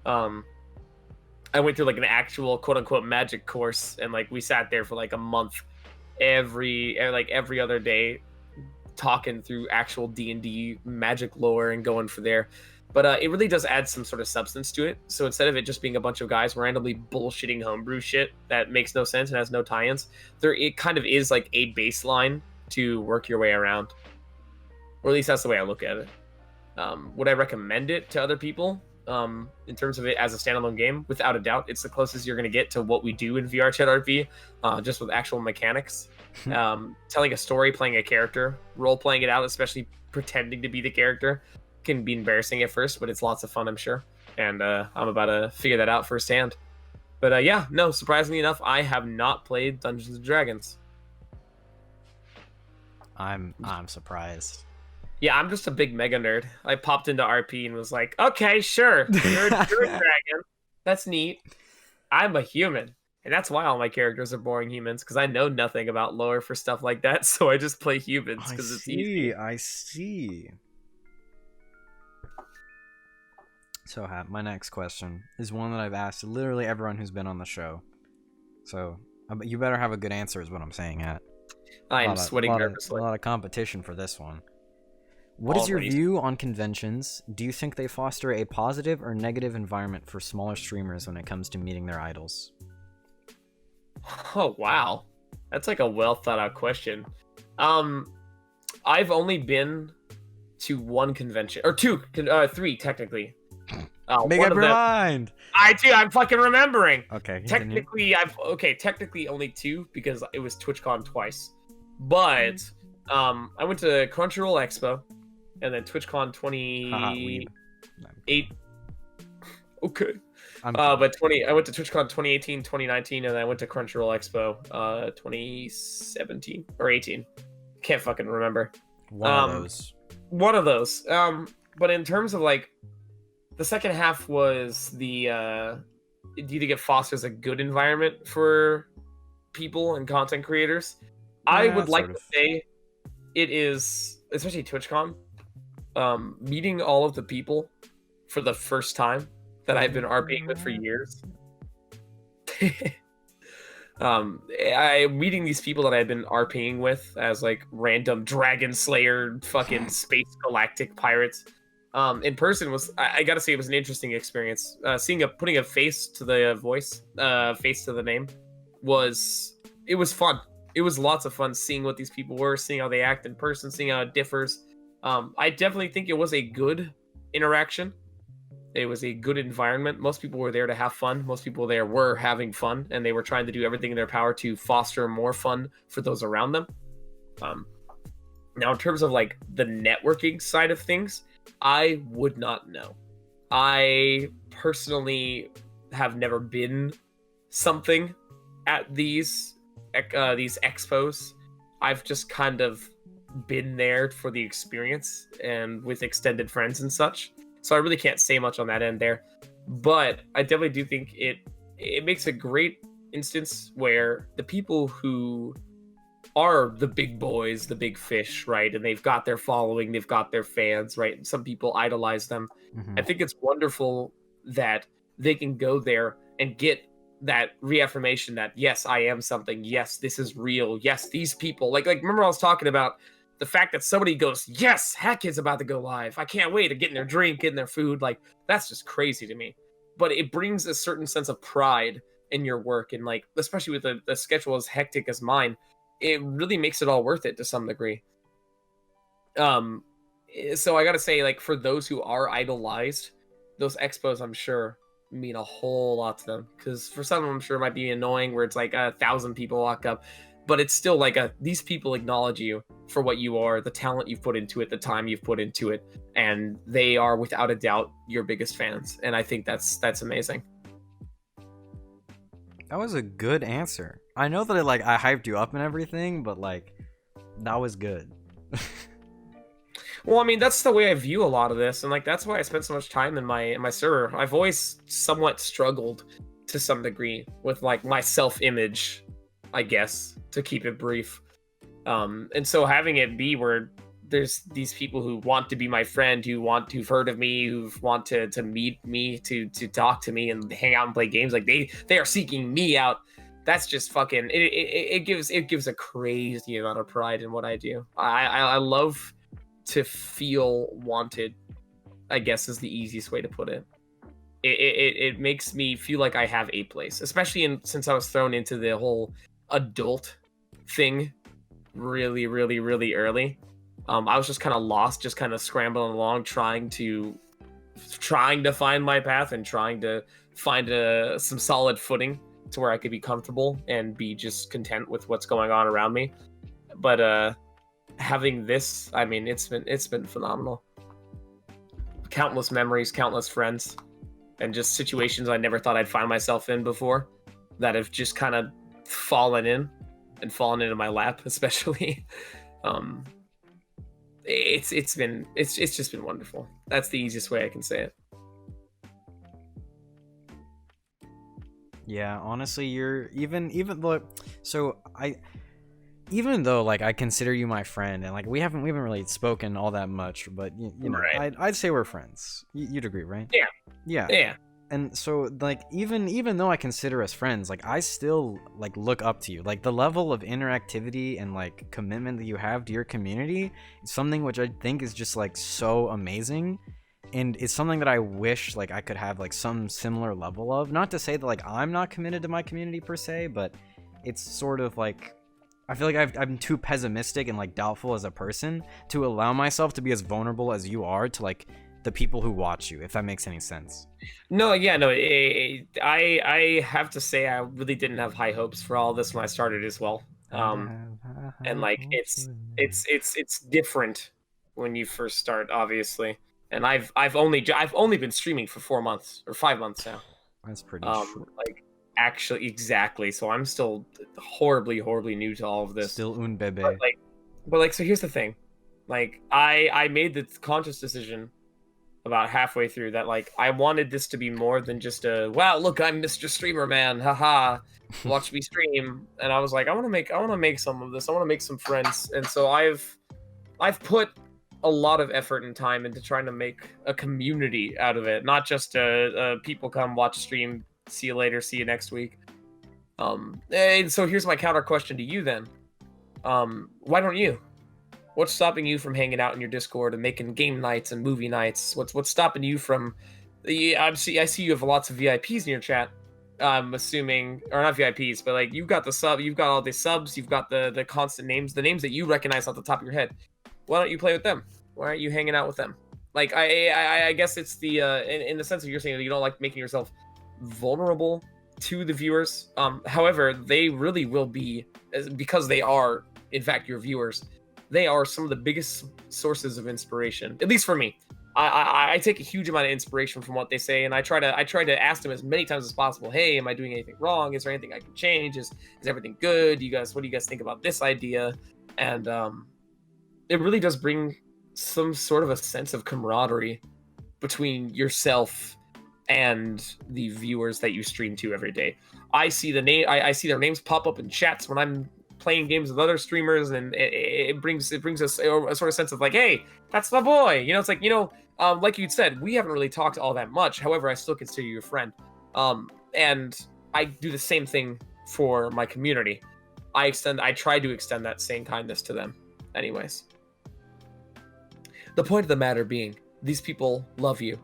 I went through like an actual quote unquote magic course, and like we sat there for like a month, every other day, talking through actual D&D magic lore and going for there. But it really does add some sort of substance to it. So instead of it just being a bunch of guys randomly bullshitting homebrew shit that makes no sense and has no tie-ins, it kind of is like a baseline to work your way around. Or at least that's the way I look at it. Would I recommend it to other people in terms of it as a standalone game? Without a doubt, it's the closest you're going to get to what we do in VRChat RP, just with actual mechanics. Telling a story, playing a character, role-playing it out, especially pretending to be the character, can be embarrassing at first, but it's lots of fun, I'm sure. And I'm about to figure that out firsthand. But yeah, no, surprisingly enough, I have not played Dungeons and Dragons. I'm surprised. Yeah, I'm just a big mega nerd. I popped into RP and was like, okay, sure, you're a dragon. That's neat. I'm a human. And that's why all my characters are boring humans, because I know nothing about lore for stuff like that, so I just play humans because it's easy. I see. So, my next question is one that I've asked literally everyone who's been on the show. So, you better have a good answer is what I'm saying, Hat. I'm sweating nervously. A lot of competition for this one. What is your view on conventions? Do you think they foster a positive or negative environment for smaller streamers when it comes to meeting their idols? Oh wow, that's like a well thought out question. I've only been to one convention or three technically. Make up your mind. I'm fucking remembering. Okay. Technically only two because it was TwitchCon twice, but I went to Crunchyroll Expo, and then TwitchCon 28. Okay. I went to TwitchCon 2018, 2019, and then I went to Crunchyroll Expo 2017 or 18. Can't fucking remember. One of those. But in terms of like the second half was do you think it fosters a good environment for people and content creators? Yeah, I would like to say it is, especially TwitchCon, meeting all of the people for the first time that I've been RPing with for years. Meeting these people that I've been RPing with as like random Dragon Slayer fucking space galactic pirates in person was, I gotta say, it was an interesting experience. Putting a face to the voice, face to the name, it was fun. It was lots of fun seeing what these people were, seeing how they act in person, seeing how it differs. I definitely think it was a good interaction. It was a good environment. Most people were there to have fun. Most people there were having fun, and they were trying to do everything in their power to foster more fun for those around them. Now, in terms of like the networking side of things, I would not know. I personally have never been something at these expos. I've just kind of been there for the experience and with extended friends and such. So I really can't say much on that end there. But I definitely do think it makes a great instance where the people who are the big boys, the big fish, right? And they've got their following, they've got their fans, right? And some people idolize them. Mm-hmm. I think it's wonderful that they can go there and get that reaffirmation that, yes, I am something. Yes, this is real. Yes, these people, like remember I was talking about the fact that somebody goes, yes, HatKid's about to go live. I can't wait to get in their drink, get in their food. Like, that's just crazy to me. But it brings a certain sense of pride in your work. And like, especially with a schedule as hectic as mine, it really makes it all worth it to some degree. So I gotta say, like, for those who are idolized, those expos, I'm sure, mean a whole lot to them. Because for some of them, I'm sure it might be annoying where it's like 1,000 people walk up. But it's still like these people acknowledge you for what you are, the talent you've put into it, the time you've put into it, and they are without a doubt your biggest fans. And I think that's amazing. That was a good answer. I know that I hyped you up and everything, but like that was good. Well, I mean, that's the way I view a lot of this, and like that's why I spent so much time in my server. I've always somewhat struggled to some degree with like my self-image, I guess, to keep it brief. And so having it be where there's these people who want to be my friend, who've heard of me, who've want to meet me, to talk to me and hang out and play games, like they are seeking me out. That's just fucking it gives a crazy amount of pride in what I do. I love to feel wanted, I guess is the easiest way to put it. It makes me feel like I have a place, especially since I was thrown into the whole adult thing really early. I was just kind of lost, just kind of scrambling along, trying to find my path and trying to find some solid footing to where I could be comfortable and be just content with what's going on around me. But having this, I mean, it's been phenomenal. Countless memories, countless friends, and just situations I never thought I'd find myself in before that have just kind of fallen into my lap, especially. It's just been wonderful. That's the easiest way I can say it. Yeah, honestly, you're even though like I consider you my friend, and like we haven't really spoken all that much, but you know, right. I'd say we're friends. You'd agree, right? Yeah. and so like even though I consider us friends, like I still like look up to you. Like the level of interactivity and like commitment that you have to your community is something which I think is just like so amazing, and it's something that I wish like I could have like some similar level of. Not to say that like I'm not committed to my community per se, but it's sort of like I feel like I'm too pessimistic and like doubtful as a person to allow myself to be as vulnerable as you are to like the people who watch you, if that makes any sense. No, yeah, no. I have to say I really didn't have high hopes for all this when I started as well. And like it's different when you first start, obviously. And I've only been streaming for 4 months or 5 months now. That's pretty short. Like actually exactly. So I'm still horribly new to all of this. Still un bebe. But like so here's the thing. Like I made the conscious decision about halfway through that like I wanted this to be more than just a wow, look, I'm Mr. Streamer Man, haha, watch me stream. And I was like, I want to make some of this. I want to make some friends. And so I've put a lot of effort and time into trying to make a community out of it, not just people come watch stream, see you later, see you next week. And so here's my counter question to you then. Why don't you? What's stopping you from hanging out in your Discord and making game nights and movie nights? What's stopping you from? I see you have lots of VIPs in your chat. I'm assuming, or not VIPs, but like you've got all the subs, you've got the constant names, the names that you recognize off the top of your head. Why don't you play with them? Why aren't you hanging out with them? Like I guess it's the in the sense of you're saying that you don't like making yourself vulnerable to the viewers. However, they really will be, because they are in fact your viewers. They are some of the biggest sources of inspiration, at least for me. I take a huge amount of inspiration from what they say, and I try to ask them as many times as possible. Hey, am I doing anything wrong? Is there anything I can change? Is everything good? What do you guys think about this idea? And it really does bring some sort of a sense of camaraderie between yourself and the viewers that you stream to every day. I see I see their names pop up in chats when I'm playing games with other streamers, and it brings us a sort of sense of like, hey, that's my boy. You know, it's like, you know, like you said, we haven't really talked all that much. However, I still consider you a friend. And I do the same thing for my community. I try to extend that same kindness to them. Anyways, the point of the matter being, these people love you.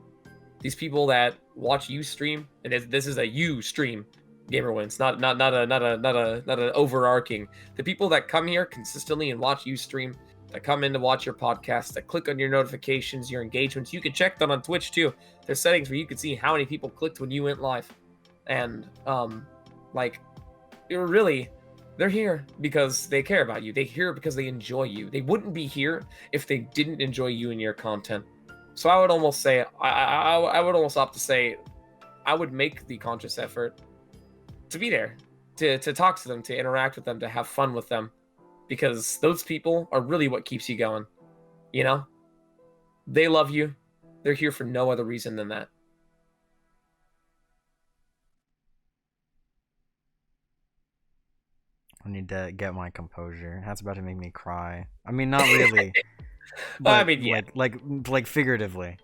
These people that watch you stream, and this is a you stream, GamerWinz, not an overarching. The people that come here consistently and watch you stream, that come in to watch your podcast, that click on your notifications, your engagements. You can check that on Twitch too. There's settings where you can see how many people clicked when you went live, and like, they're here because they care about you. They're here because they enjoy you. They wouldn't be here if they didn't enjoy you and your content. So I would almost say, I would almost opt to say, I would make the conscious effort to be there, to talk to them, to interact with them, to have fun with them, because those people are really what keeps you going. You know, they love you. They're here for no other reason than that. I need to get my composure. That's about to make me cry. I mean, not really. But, I mean, yeah, like figuratively.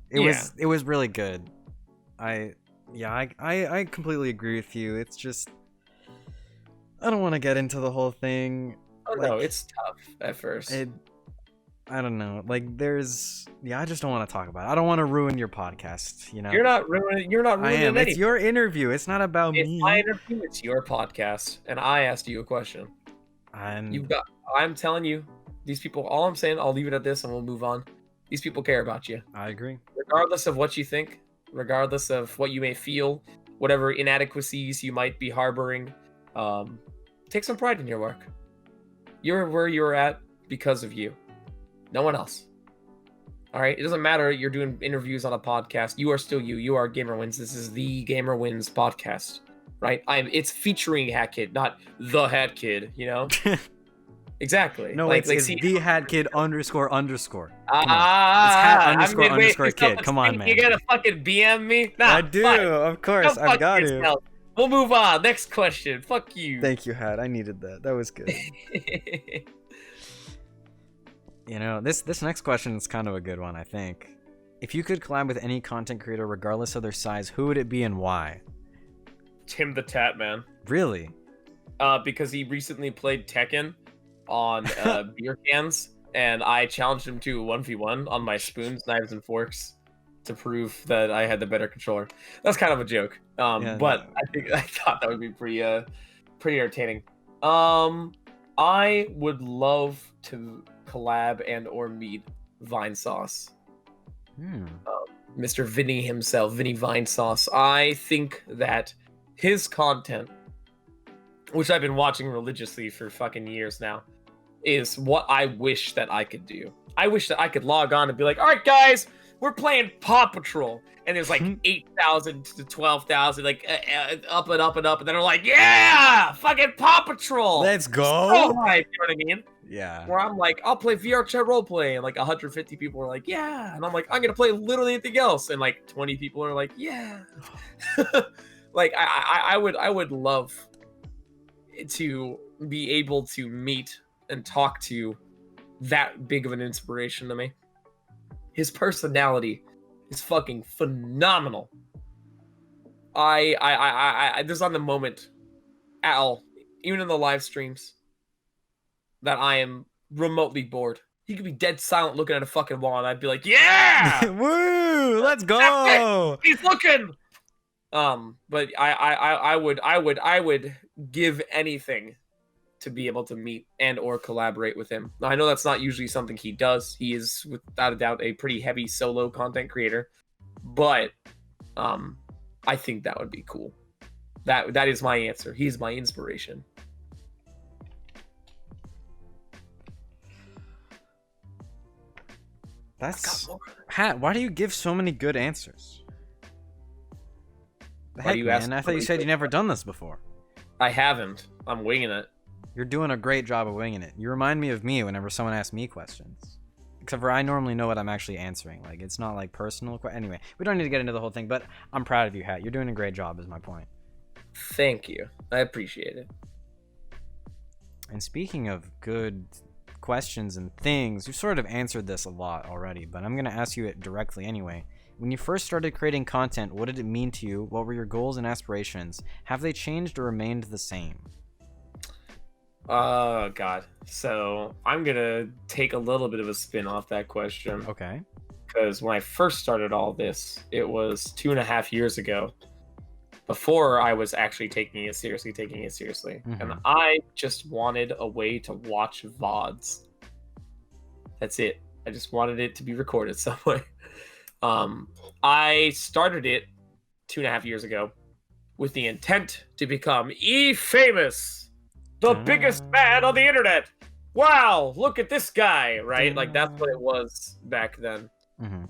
It was really good. I completely agree with you. It's just, I don't want to get into the whole thing. Oh like, no, it's tough at first. I don't know. Like I just don't want to talk about it. I don't want to ruin your podcast, you know. You're not ruining I am. anything. It's your interview. It's not about me. It's my interview, it's your podcast, and I asked you a question. I'm telling you, these people, all I'm saying, I'll leave it at this and we'll move on. These people care about you. I agree. Regardless of what you think, regardless of what you may feel, whatever inadequacies you might be harboring, take some pride in your work. You're where you're at because of you. No one else. All right? It doesn't matter you're doing interviews on a podcast. You are still you. You are GamerWinz. This is the GamerWinz podcast, right? It's featuring HatKid, not the HatKid, you know? Exactly. No, like, it's see, the HatKid __. Come on. It's hat _ kid. Come on, man. You gotta fucking BM me? Nah, I do, fine. of course. Go I've got to. We'll move on. Next question. Fuck you. Thank you, Hat. I needed that. That was good. You know, this next question is kind of a good one, I think. If you could collab with any content creator, regardless of their size, who would it be and why? Tim the Tat Man. Really? Because he recently played Tekken on beer cans, and I challenged him to a 1v1 on my spoons, knives, and forks to prove that I had the better controller. That's kind of a joke. But I thought that would be pretty entertaining. I would love to collab and or meet Vine Sauce. Mr. Vinny himself, Vinny Vine Sauce. I think that his content, which I've been watching religiously for fucking years now, is what I wish that I could do. I wish that I could log on and be like, all right, guys, we're playing Paw Patrol. And there's like 8,000 to 12,000, like up and up and up. And then they're like, yeah, fucking Paw Patrol. Let's go. So hype, you know what I mean? Yeah. Where I'm like, I'll play VR chat roleplay. And like 150 people are like, yeah. And I'm like, I'm going to play literally anything else. And like 20 people are like, yeah. Like, I would love to be able to meet and talk to that big of an inspiration to me. His personality is fucking phenomenal. There's not a moment at all, even in the live streams, that I am remotely bored. He could be dead silent looking at a fucking wall, and I'd be like, yeah! Woo! Let's go! He's looking! But I would give anything to be able to meet and or collaborate with him. Now, I know that's not usually something he does. He is without a doubt a pretty heavy solo content creator, but I think that would be cool. That is my answer. He's my inspiration. That's Hat. Why do you give so many good answers? Heck, man, I thought you said you never done this before. I haven't. I'm winging it. You're doing a great job of winging it. You remind me of me whenever someone asks me questions. Except for I normally know what I'm actually answering. Like, it's not like personal. Anyway, we don't need to get into the whole thing, but I'm proud of you, Hat. You're doing a great job is my point. Thank you. I appreciate it. And speaking of good questions and things, you've sort of answered this a lot already, but I'm going to ask you it directly anyway. When you first started creating content, what did it mean to you? What were your goals and aspirations? Have they changed or remained the same? Oh, God. So I'm going to take a little bit of a spin off that question. Okay. Because when I first started all this, it was 2.5 years ago, before I was actually taking it seriously. Mm-hmm. And I just wanted a way to watch VODs. That's it. I just wanted it to be recorded some way. I started it 2.5 years ago with the intent to become famous, the biggest man on the internet. Wow, look at this guy, right? Like, that's what it was back then. Mm-hmm.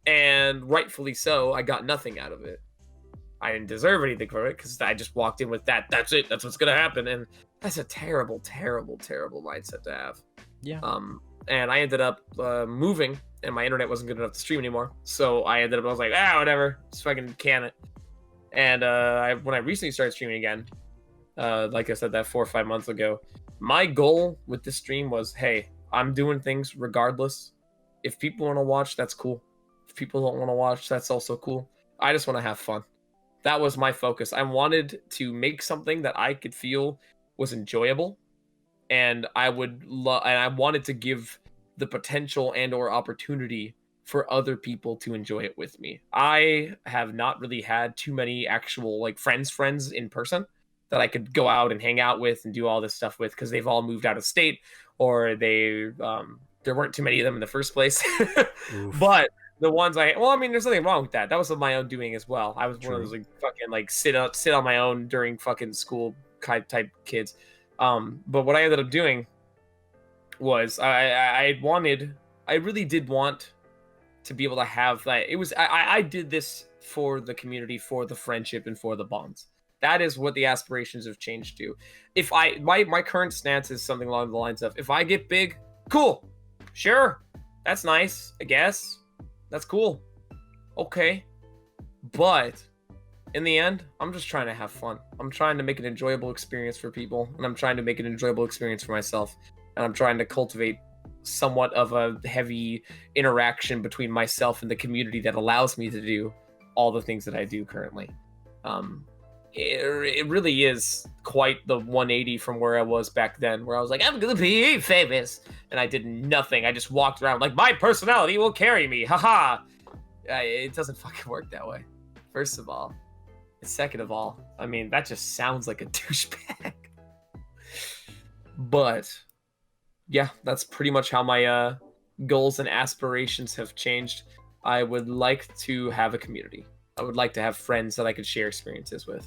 And rightfully so, I got nothing out of it. I didn't deserve anything for it because I just walked in with that. That's it. That's what's gonna happen, and that's a terrible, terrible, terrible mindset to have. Yeah. And I ended up moving, and my internet wasn't good enough to stream anymore. So I was like, whatever, just fucking can it. And when I recently started streaming again, like I said, that 4 or 5 months ago, my goal with this stream was, hey, I'm doing things regardless. If people want to watch, that's cool. If people don't want to watch, that's also cool. I just want to have fun. That was my focus. I wanted to make something that I could feel was enjoyable, and I wanted to give the potential and or opportunity for other people to enjoy it with me. I have not really had too many actual like friends in person that I could go out and hang out with and do all this stuff with, because they've all moved out of state, or there weren't too many of them in the first place. But the ones there's nothing wrong with that. That was of my own doing as well. I was one of those like fucking like sit on my own during fucking school type kids. But what I ended up doing was I really did want to be able to have that. It was I did this for the community, for the friendship, and for the bonds. That is what the aspirations have changed to. If my current stance is something along the lines of, if I get big, cool, sure, that's nice, I guess. That's cool. Okay. But in the end, I'm just trying to have fun. I'm trying to make an enjoyable experience for people, and I'm trying to make an enjoyable experience for myself. And I'm trying to cultivate somewhat of a heavy interaction between myself and the community that allows me to do all the things that I do currently. It really is quite the 180 from where I was back then, where I was like, I'm gonna be famous, and I did nothing. I just walked around like, my personality will carry me, haha. It doesn't fucking work that way, first of all. And second of all, I mean, that just sounds like a douchebag. But yeah, that's pretty much how my goals and aspirations have changed. I would like to have a community. I would like to have friends that I could share experiences with.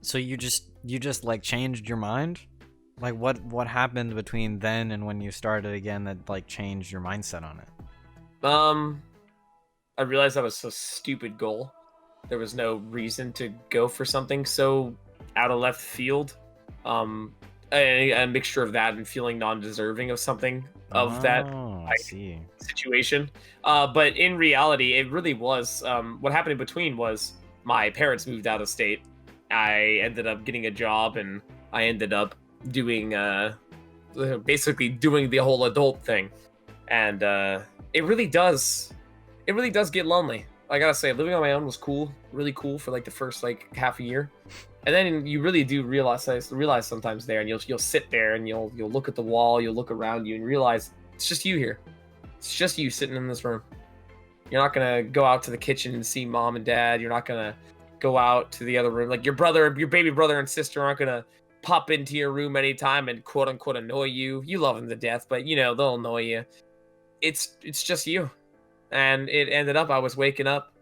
So you just like changed your mind? Like what happened between then and when you started again that like changed your mindset on it? I realized that was a stupid goal. There was no reason to go for something so out of left field. A mixture of that and feeling non-deserving of something of that situation. But in reality, it really was. What happened in between was my parents moved out of state. I ended up getting a job, and I ended up doing basically doing the whole adult thing. And it really does get lonely. I gotta say, living on my own was cool, really cool for like the first like half a year. And then you really do realize sometimes there, and you'll sit there and you'll look at the wall, you'll look around you and realize it's just you here. It's just you sitting in this room. You're not gonna go out to the kitchen and see mom and dad. You're not gonna go out to the other room. Like your baby brother and sister aren't gonna pop into your room anytime and quote unquote annoy you. You love them to death, but you know they'll annoy you. It's just you. And it ended up I was waking up.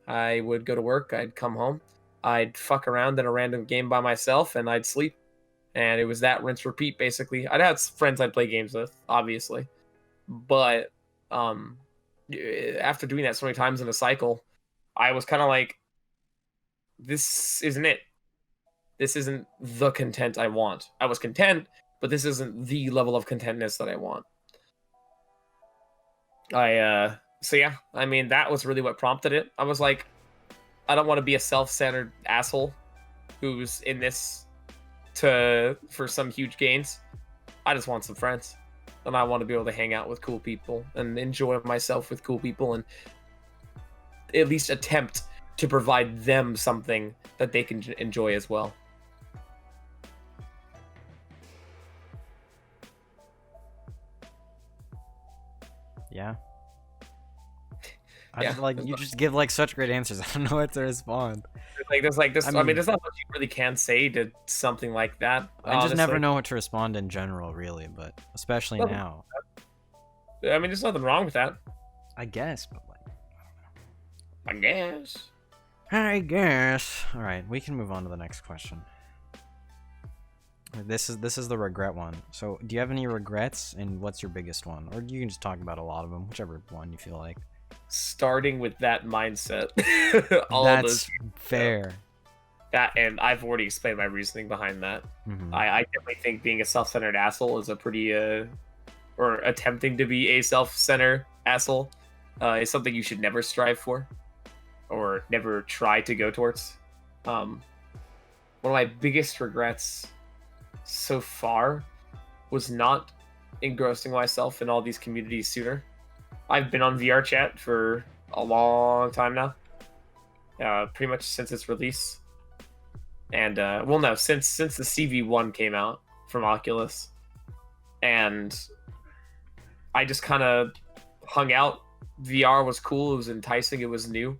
I would go to work. I'd come home. I'd fuck around in a random game by myself, and I'd sleep. And it was that rinse repeat, basically. I'd have friends I'd play games with, obviously. But after doing that so many times in a cycle, I was kind of like, this isn't it. This isn't the content I want. I was content, but this isn't the level of contentness that I want. So yeah, I mean, that was really what prompted it. I was like, I don't want to be a self-centered asshole who's in this for some huge gains. I just want some friends, and I want to be able to hang out with cool people and enjoy myself with cool people, and at least attempt to provide them something that they can enjoy as well. Yeah. Yeah. You just give like such great answers. I don't know what to respond. There's I mean, there's not much you really can say to something like that. I just never know what to respond in general, really, but especially now. I mean, there's nothing wrong with that. I guess, but like, I guess. All right, we can move on to the next question. This is the regret one. So, do you have any regrets, and what's your biggest one? Or you can just talk about a lot of them, whichever one you feel like. Starting with that mindset. That's fair. That, and I've already explained my reasoning behind that. Mm-hmm. I definitely think being a self-centered asshole is a pretty or attempting to be a self-centered asshole is something you should never strive for or never try to go towards. One of my biggest regrets so far was not engrossing myself in all these communities sooner. I've been on VR chat for a long time now, pretty much since its release. And since the CV1 came out from Oculus, and I just kind of hung out. VR was cool, it was enticing, it was new,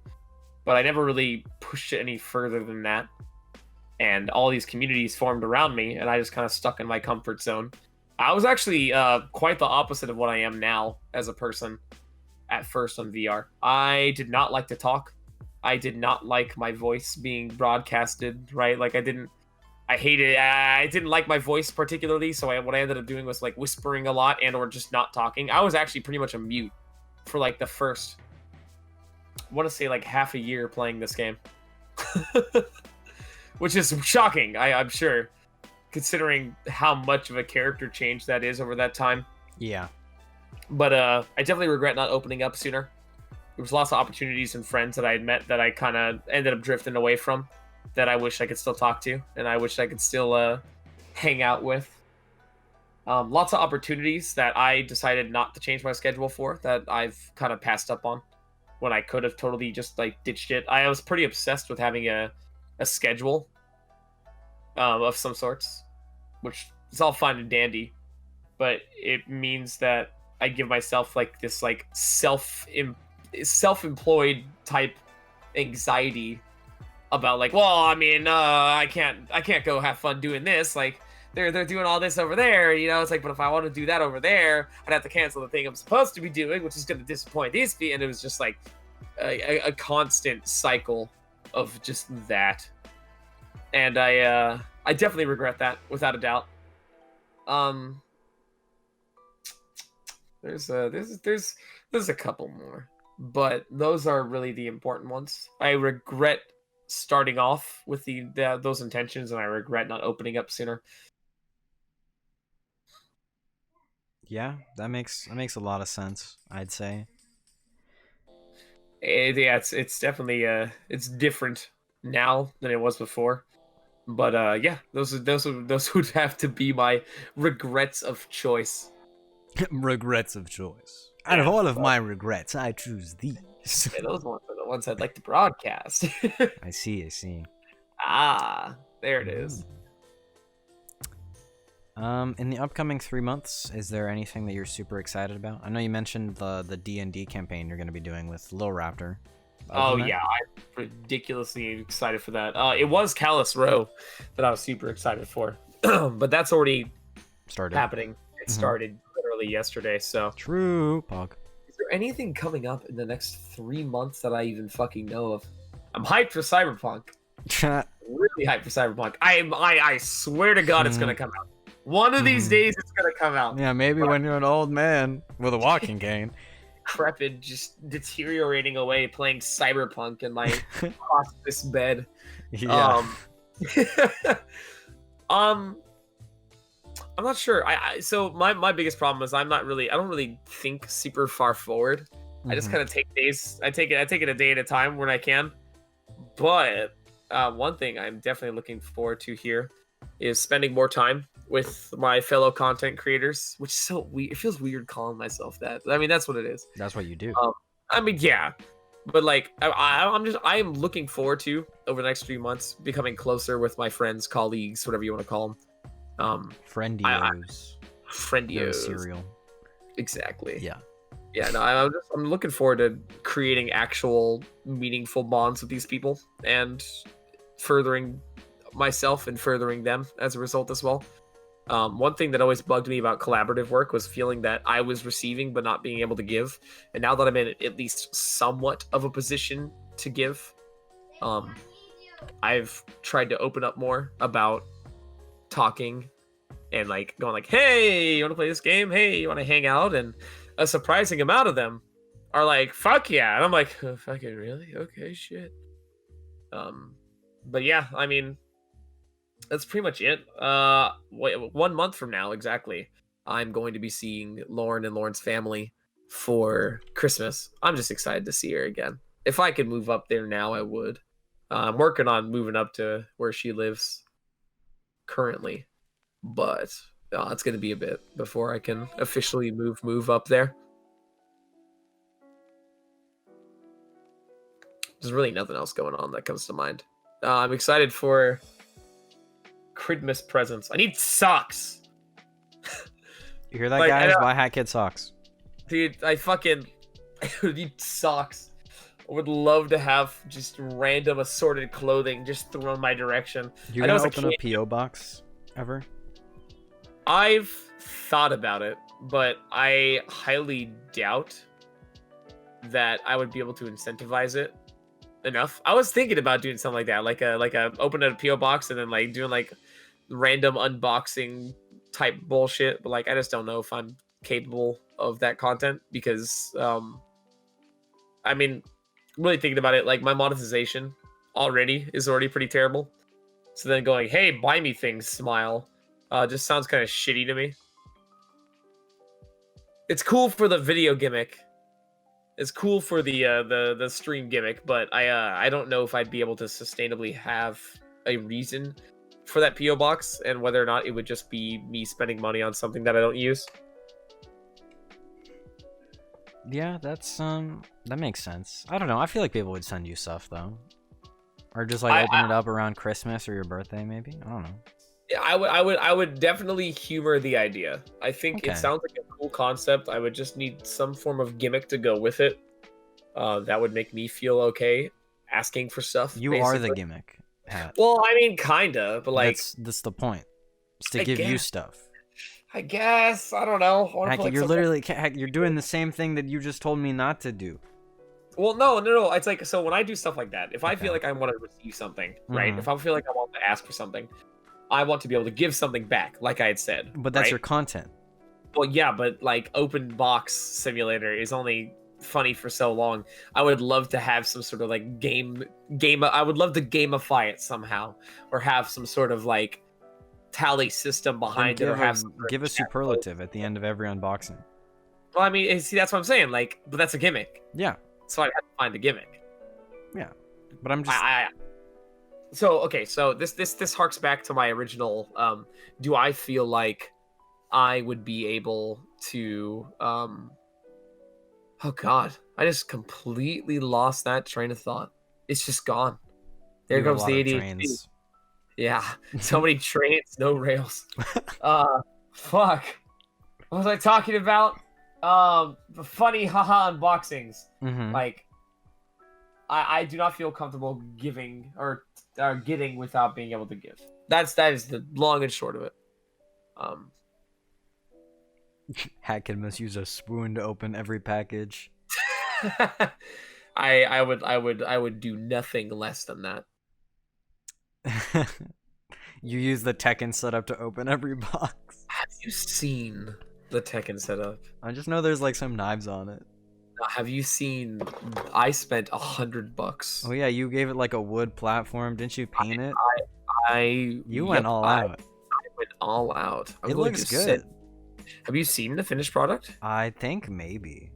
but I never really pushed it any further than that. And all these communities formed around me, and I just kind of stuck in my comfort zone. I was actually quite the opposite of what I am now as a person at first on VR. I did not like to talk. I did not like my voice being broadcasted, right? Like I didn't like my voice particularly, so what I ended up doing was like whispering a lot and or just not talking. I was actually pretty much a mute for like the first, I want to say like half a year playing this game. Which is shocking, I'm sure, considering how much of a character change that is over that time. Yeah. But I definitely regret not opening up sooner. There was lots of opportunities and friends that I had met that I kind of ended up drifting away from. that I wish I could still talk to, and I wish I could still hang out with. Lots of opportunities that I decided not to change my schedule for, that I've kind of passed up on when I could have totally just like ditched it. I was pretty obsessed with having a schedule of some sorts, which is all fine and dandy, but it means that I give myself like this like self-employed type anxiety about like, well, I mean, I can't go have fun doing this. Like they're doing all this over there, you know. It's like, but if I want to do that over there, I'd have to cancel the thing I'm supposed to be doing, which is going to disappoint these people. And it was just like a constant cycle of just that. And I definitely regret that without a doubt. There's a couple more, but those are really the important ones. I regret starting off with those intentions, and I regret not opening up sooner. Yeah, that makes a lot of sense, I'd say. Yeah, it's definitely it's different now than it was before. But yeah, those would have to be my regrets of choice. Regrets of choice. Out of all of my regrets, I choose these. Yeah, those ones are the ones I'd like to broadcast. I see. Ah, there it is. In the upcoming 3 months, is there anything that you're super excited about? I know you mentioned the D&D campaign you're going to be doing with Lil Raptor. Oh yeah, I'm ridiculously excited for that. It was Callus Row that I was super excited for, but that's already started happening. It started literally yesterday. So true, Pog. Is there anything coming up in the next 3 months that I even fucking know of? I'm hyped for Cyberpunk. Really hyped for Cyberpunk. I swear to God, it's gonna come out. One of these days, it's gonna come out. Yeah, maybe when you're an old man with a walking cane. Decrepit, just deteriorating away, playing Cyberpunk in my hospice bed. Yeah. I'm not sure. So my biggest problem is I don't really think super far forward. I just kind of take days. I take it a day at a time when I can. But one thing I'm definitely looking forward to here is spending more time with my fellow content creators, which is so weird. It feels weird calling myself that. I mean, that's what it is. That's what you do. I mean, yeah, but like, I am looking forward to over the next 3 months becoming closer with my friends, colleagues, whatever you want to call them. Friendios. Friendios. Cereal. Exactly. Yeah. Yeah. No, I'm looking forward to creating actual meaningful bonds with these people and furthering myself and furthering them as a result as well. One thing that always bugged me about collaborative work was feeling that I was receiving but not being able to give. And now that I'm in at least somewhat of a position to give, I've tried to open up more about talking and like going like, hey, you want to play this game? Hey, you want to hang out? And a surprising amount of them are like, fuck yeah. And I'm like, oh, fucking really? Okay, shit. But yeah, I mean, that's pretty much it. 1 month from now, exactly, I'm going to be seeing Lauren and Lauren's family for Christmas. I'm just excited to see her again. If I could move up there now, I would. I'm working on moving up to where she lives currently, but it's going to be a bit before I can officially move up there. There's really nothing else going on that comes to mind. I'm excited for Christmas presents. I need socks. You hear that, like, guys? Buy HatKid socks. Dude, I need socks. I would love to have just random assorted clothing just thrown my direction. You gonna open a P.O. box ever? I've thought about it, but I highly doubt that I would be able to incentivize it enough. I was thinking about doing something like that, like a open a PO box and then like doing like random unboxing type bullshit, but like I just don't know if I'm capable of that content because I mean, really thinking about it, like my monetization is already pretty terrible. So then going, hey, buy me things, smile, just sounds kind of shitty to me. It's cool for the video gimmick. It's cool for the stream gimmick, but I don't know if I'd be able to sustainably have a reason for that PO box, and whether or not it would just be me spending money on something that I don't use. Yeah, that's that makes sense. I don't know. I feel like people would send you stuff though, or just like open it up around Christmas or your birthday, maybe. I don't know. Yeah, I would definitely humor the idea. I think Okay. it sounds like a cool concept. I would just need some form of gimmick to go with it. That would make me feel okay asking for stuff. You basically. are the gimmick, Hat. Well, I mean, kinda, but like That's the point. It's to I give you guess. stuff. I guess I don't know. I wanna Hack, put, like, you're some- literally Hack, you're doing the same thing that you just told me not to do. Well, no. It's like, so when I do stuff like that, if I Okay. feel like I want to receive something, right? Mhm. If I feel like I want to ask for something, I want to be able to give something back, like I had said. But that's right? your content. Well, yeah, but like open box simulator is only funny for so long. I would love to have some sort of like game. I would love to gamify it somehow, or have some sort of like tally system Then behind it, or have some give a superlative at the end of every unboxing. Well, I mean, see, that's what I'm saying. Like, but that's a gimmick, Yeah, so I'd have to find a gimmick. but I'm just So okay, so this harks back to my original. Do I feel like I would be able to? Oh God, I just completely lost that train of thought. It's just gone. There you have a comes lot the of ADHD. trains. Yeah, so many trains, no rails. Fuck. What was I talking about? The funny haha unboxings. Mhm. Like, I do not feel comfortable giving or getting without being able to give. That is the long and short of it. HatKid must use a spoon to open every package. I would do nothing less than that. You use the Tekken setup to open every box. Have you seen the Tekken setup? I just know there's like some knives on it. Have you seen? I spent $100. Oh yeah, you gave it like a wood platform. Didn't you paint it? You went Yep, all I out. went all out. I'm It going looks to good. sit- Have you seen the finished product? I think maybe.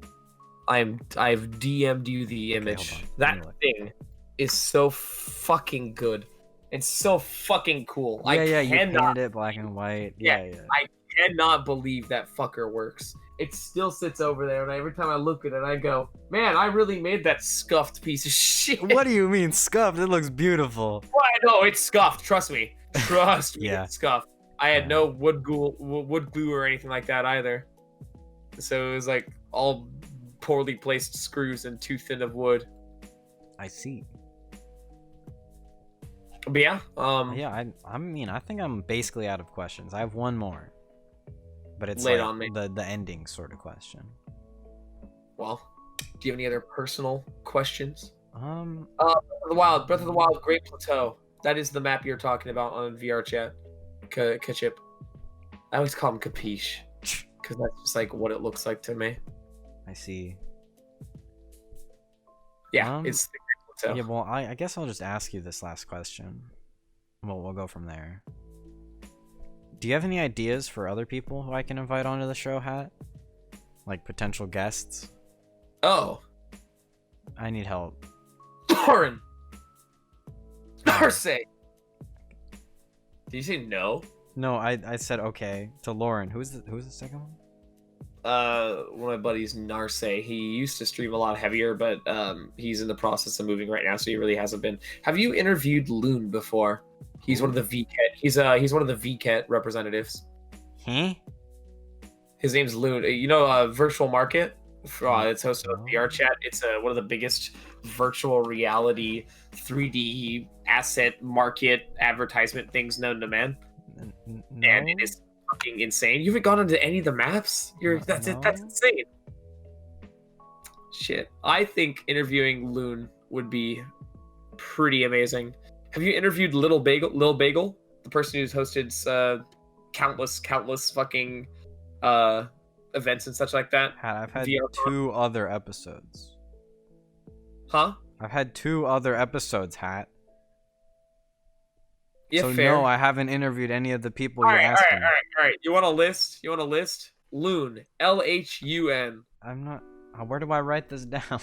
I've DM'd you the image. hold on. Let That me look. thing is so fucking good. It's so fucking cool. Yeah, you cannot, painted it black and white. Yeah, Yeah. I cannot believe that fucker works. It still sits over there, and every time I look at it, I go, "Man, I really made that scuffed piece of shit." What do you mean scuffed? It looks beautiful. Well, I know it's scuffed. Trust me. Trust me. Yeah. It's scuffed. I had Yeah. no wood glue or anything like that either. So it was like all poorly placed screws and too thin of wood. I see. But yeah, Yeah, I mean, I think I'm basically out of questions. I have one more, but it's Lay it like on me. the ending sort of question. Well, do you have any other personal questions? Breath of the Wild, Great Plateau. That is the map you're talking about on VR chat. Kachip. I always call him Capiche, because that's just like what it looks like to me. I see. Yeah, it's the Great Plateau. Yeah, well, I guess I'll just ask you this last question. Well, we'll go from there. Do you have any ideas for other people who I can invite onto the show, Hat? Like potential guests? Oh, I need help. Lauren. Darcy. Did you say no? No, I said okay to Lauren. Who's the second one? One of my buddies, Narce. He used to stream a lot heavier, but he's in the process of moving right now, so he really hasn't been. Have you interviewed Loon before? He's one of the VCAT. He's one of the VCAT representatives. Huh? His name's Loon. You know, Virtual Market. It's hosted on VR Chat. It's one of the biggest virtual reality 3D asset market advertisement things known to man. No? And it is fucking insane. You haven't gone into any of the maps? That's No. insane. Shit. I think interviewing Loon would be pretty amazing. Have you interviewed Lil Bagel? The person who's hosted countless fucking events and such like that? Hat, I've had VR 2 other episodes. Huh? I've had 2 other episodes, Hat. Yeah, So fair. no, I haven't interviewed any of the people All you're right. asking. You want a list? Loon. Lhun. I'm not. Where do I write this down?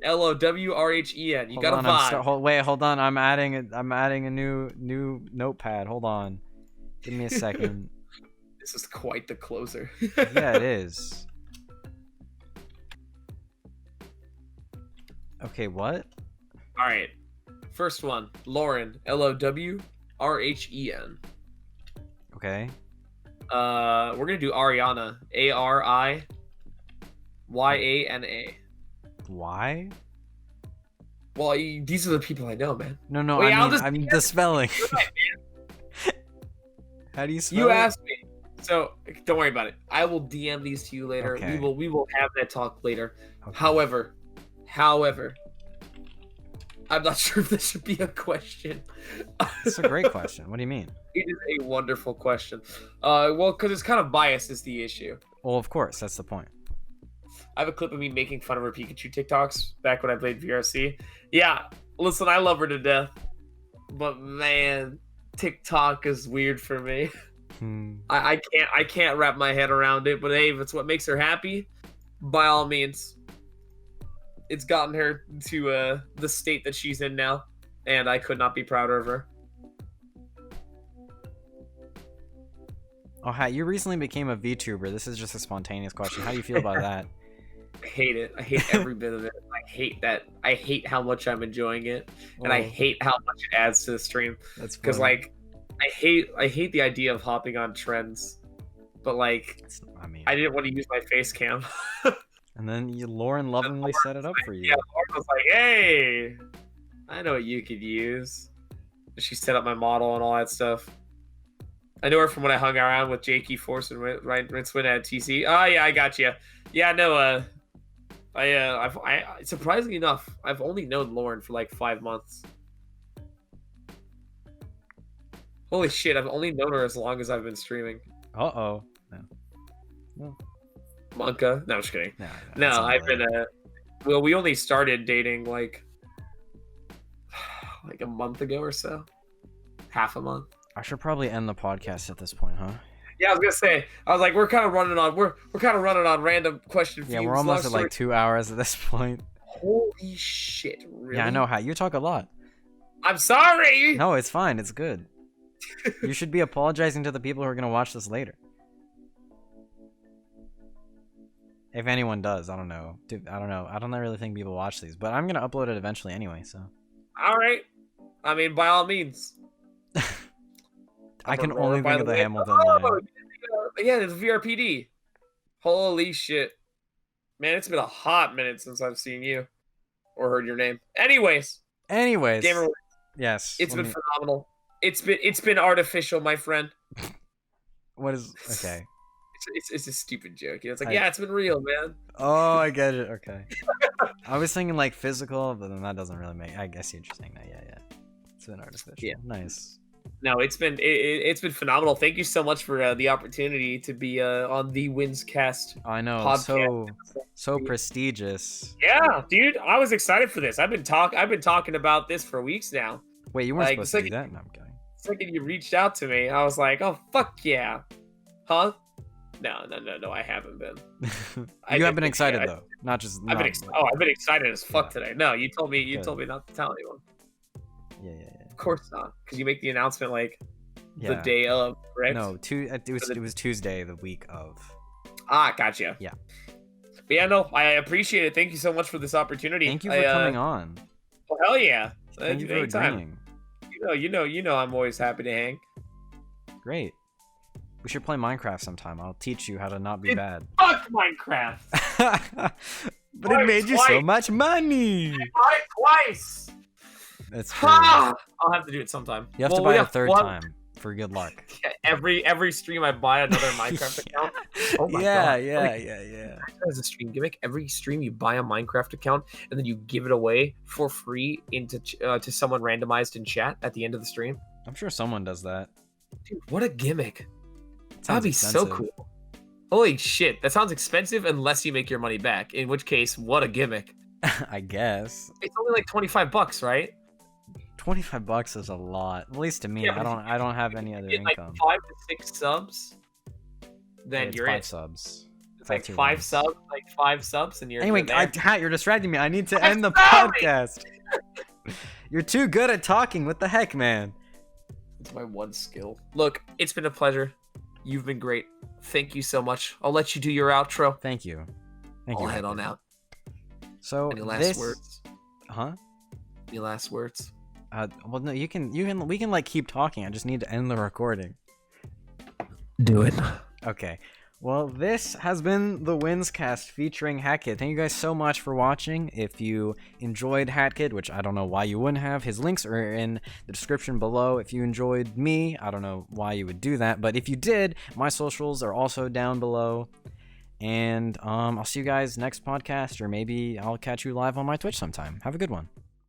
Lowrhen. You Hold got on, a vibe. wait, hold on. I'm adding a new notepad. Hold on. Give me a second. This is quite the closer. Yeah, it is. Okay, what? All right. First one, Lauren. Lowrhen. Okay. We're gonna do Ariana. Ariana. Why? Well, these are the people I know, man. No, Wait, I'm the spelling. How do you spell You it? asked me, so don't worry about it. I will DM these to you later. Okay. We will have that talk later. Okay. However, I'm not sure if this should be a question. It's a great question. What do you mean? It is a wonderful question. Well, because it's kind of biased is the issue. Well, of course, that's the point. I have a clip of me making fun of her Pikachu TikToks back when I played VRC. Yeah, listen, I love her to death, but man, TikTok is weird for me. I can't wrap my head around it. But hey, if it's what makes her happy, by all means. It's gotten her to the state that she's in now, and I could not be prouder of her. Oh, hi, you recently became a VTuber. This is just a spontaneous question. How do you feel about that? I hate it. I hate every bit of it. I hate that. I hate how much I'm enjoying it, and I hate how much it adds to the stream. That's because like I hate the idea of hopping on trends, but like I didn't want to use my face cam. And then Lauren lovingly set it up for you. Yeah, Lauren was like, "Hey, I know what you could use." She set up my model and all that stuff. I know her from when I hung around with Jakey Force and Rinswin at TC. Oh yeah, I got you. Yeah, no. I surprisingly enough, I've only known Lauren for like 5 months. Holy shit, I've only known her as long as I've been streaming. No. Monka? No, I'm just kidding. No, I've been well, we only started dating like a month ago or so. Half a month. I should probably end the podcast at this point, huh? Yeah, I was gonna say. I was like, we're kind of running on random question. Yeah, we're almost at like 2 hours at this point. Holy shit! Really? Yeah, I know how you talk a lot. I'm sorry. No, it's fine. It's good. You should be apologizing to the people who are gonna watch this later. If anyone does, I don't know. Dude, I don't know. I don't really think people watch these, but I'm gonna upload it eventually anyway. So. All right. I mean, by all means. I can only think of the Hamilton line. Yeah, it's VRPD. Holy shit. Man, it's been a hot minute since I've seen you or heard your name. Anyways. GamerWinz. Yes. It's been phenomenal. It's been artificial, my friend. What is okay? It's a stupid joke. You know, it's like, yeah, it's been real, man. Oh, I get it. Okay. I was thinking like physical, but then that doesn't really make. I guess you're just saying that. Yeah. It's been artificial. Yeah. Nice. No, it's been phenomenal. Thank you so much for the opportunity to be on the WinzCast. I know, podcast. so prestigious. Yeah, dude, I was excited for this. I've been talking about this for weeks now. Wait, you weren't supposed to do that? No, I'm kidding. The second you reached out to me, I was like, oh fuck yeah, huh? No, I haven't been. You have been excited though, not just. I've been excited as fuck today. No, you told me not to tell anyone. Yeah. Of course not, because you make the announcement like the day of, right? No, it was Tuesday, the week of. Ah, gotcha. Yeah. But yeah, no, I appreciate it. Thank you so much for this opportunity. Thank you for coming on. Well, hell yeah. Thank you for agreeing. You know, I'm always happy to hang. Great. We should play Minecraft sometime. I'll teach you how to not be bad. Fuck Minecraft. But it made you so much money. Twice. That's true. I'll have to do it sometime. You have to buy a third time for good luck. Yeah, every stream I buy another Minecraft account. Oh my god. Yeah. As a stream gimmick, every stream you buy a Minecraft account and then you give it away for free to someone randomized in chat at the end of the stream. I'm sure someone does that. Dude, what a gimmick. That'd be expensive. so cool. Holy shit, that sounds expensive unless you make your money back. In which case, what a gimmick. I guess. It's only like $25, right? $25 is a lot, at least to me. Yeah, I don't have any other income. Like 5 to 6 subs, then it's you're 5 in. subs. It's like five subs, and you're Anyway, there. Hat, you're distracting me. I need to I'm end the sorry! podcast. You're too good at talking. What the heck, man? It's my one skill. Look, it's been a pleasure. You've been great. Thank you so much. I'll let you do your outro. Thank you. I'll head on out. So Any last words? Huh? Any last words? Well, no, we can like keep talking. I just need to end the recording. Do it. Okay. Well, this has been the WinzCast featuring HatKid. Thank you guys so much for watching. If you enjoyed HatKid, which I don't know why you wouldn't have, his links are in the description below. If you enjoyed me, I don't know why you would do that, but if you did, my socials are also down below. And I'll see you guys next podcast, or maybe I'll catch you live on my Twitch sometime. Have a good one.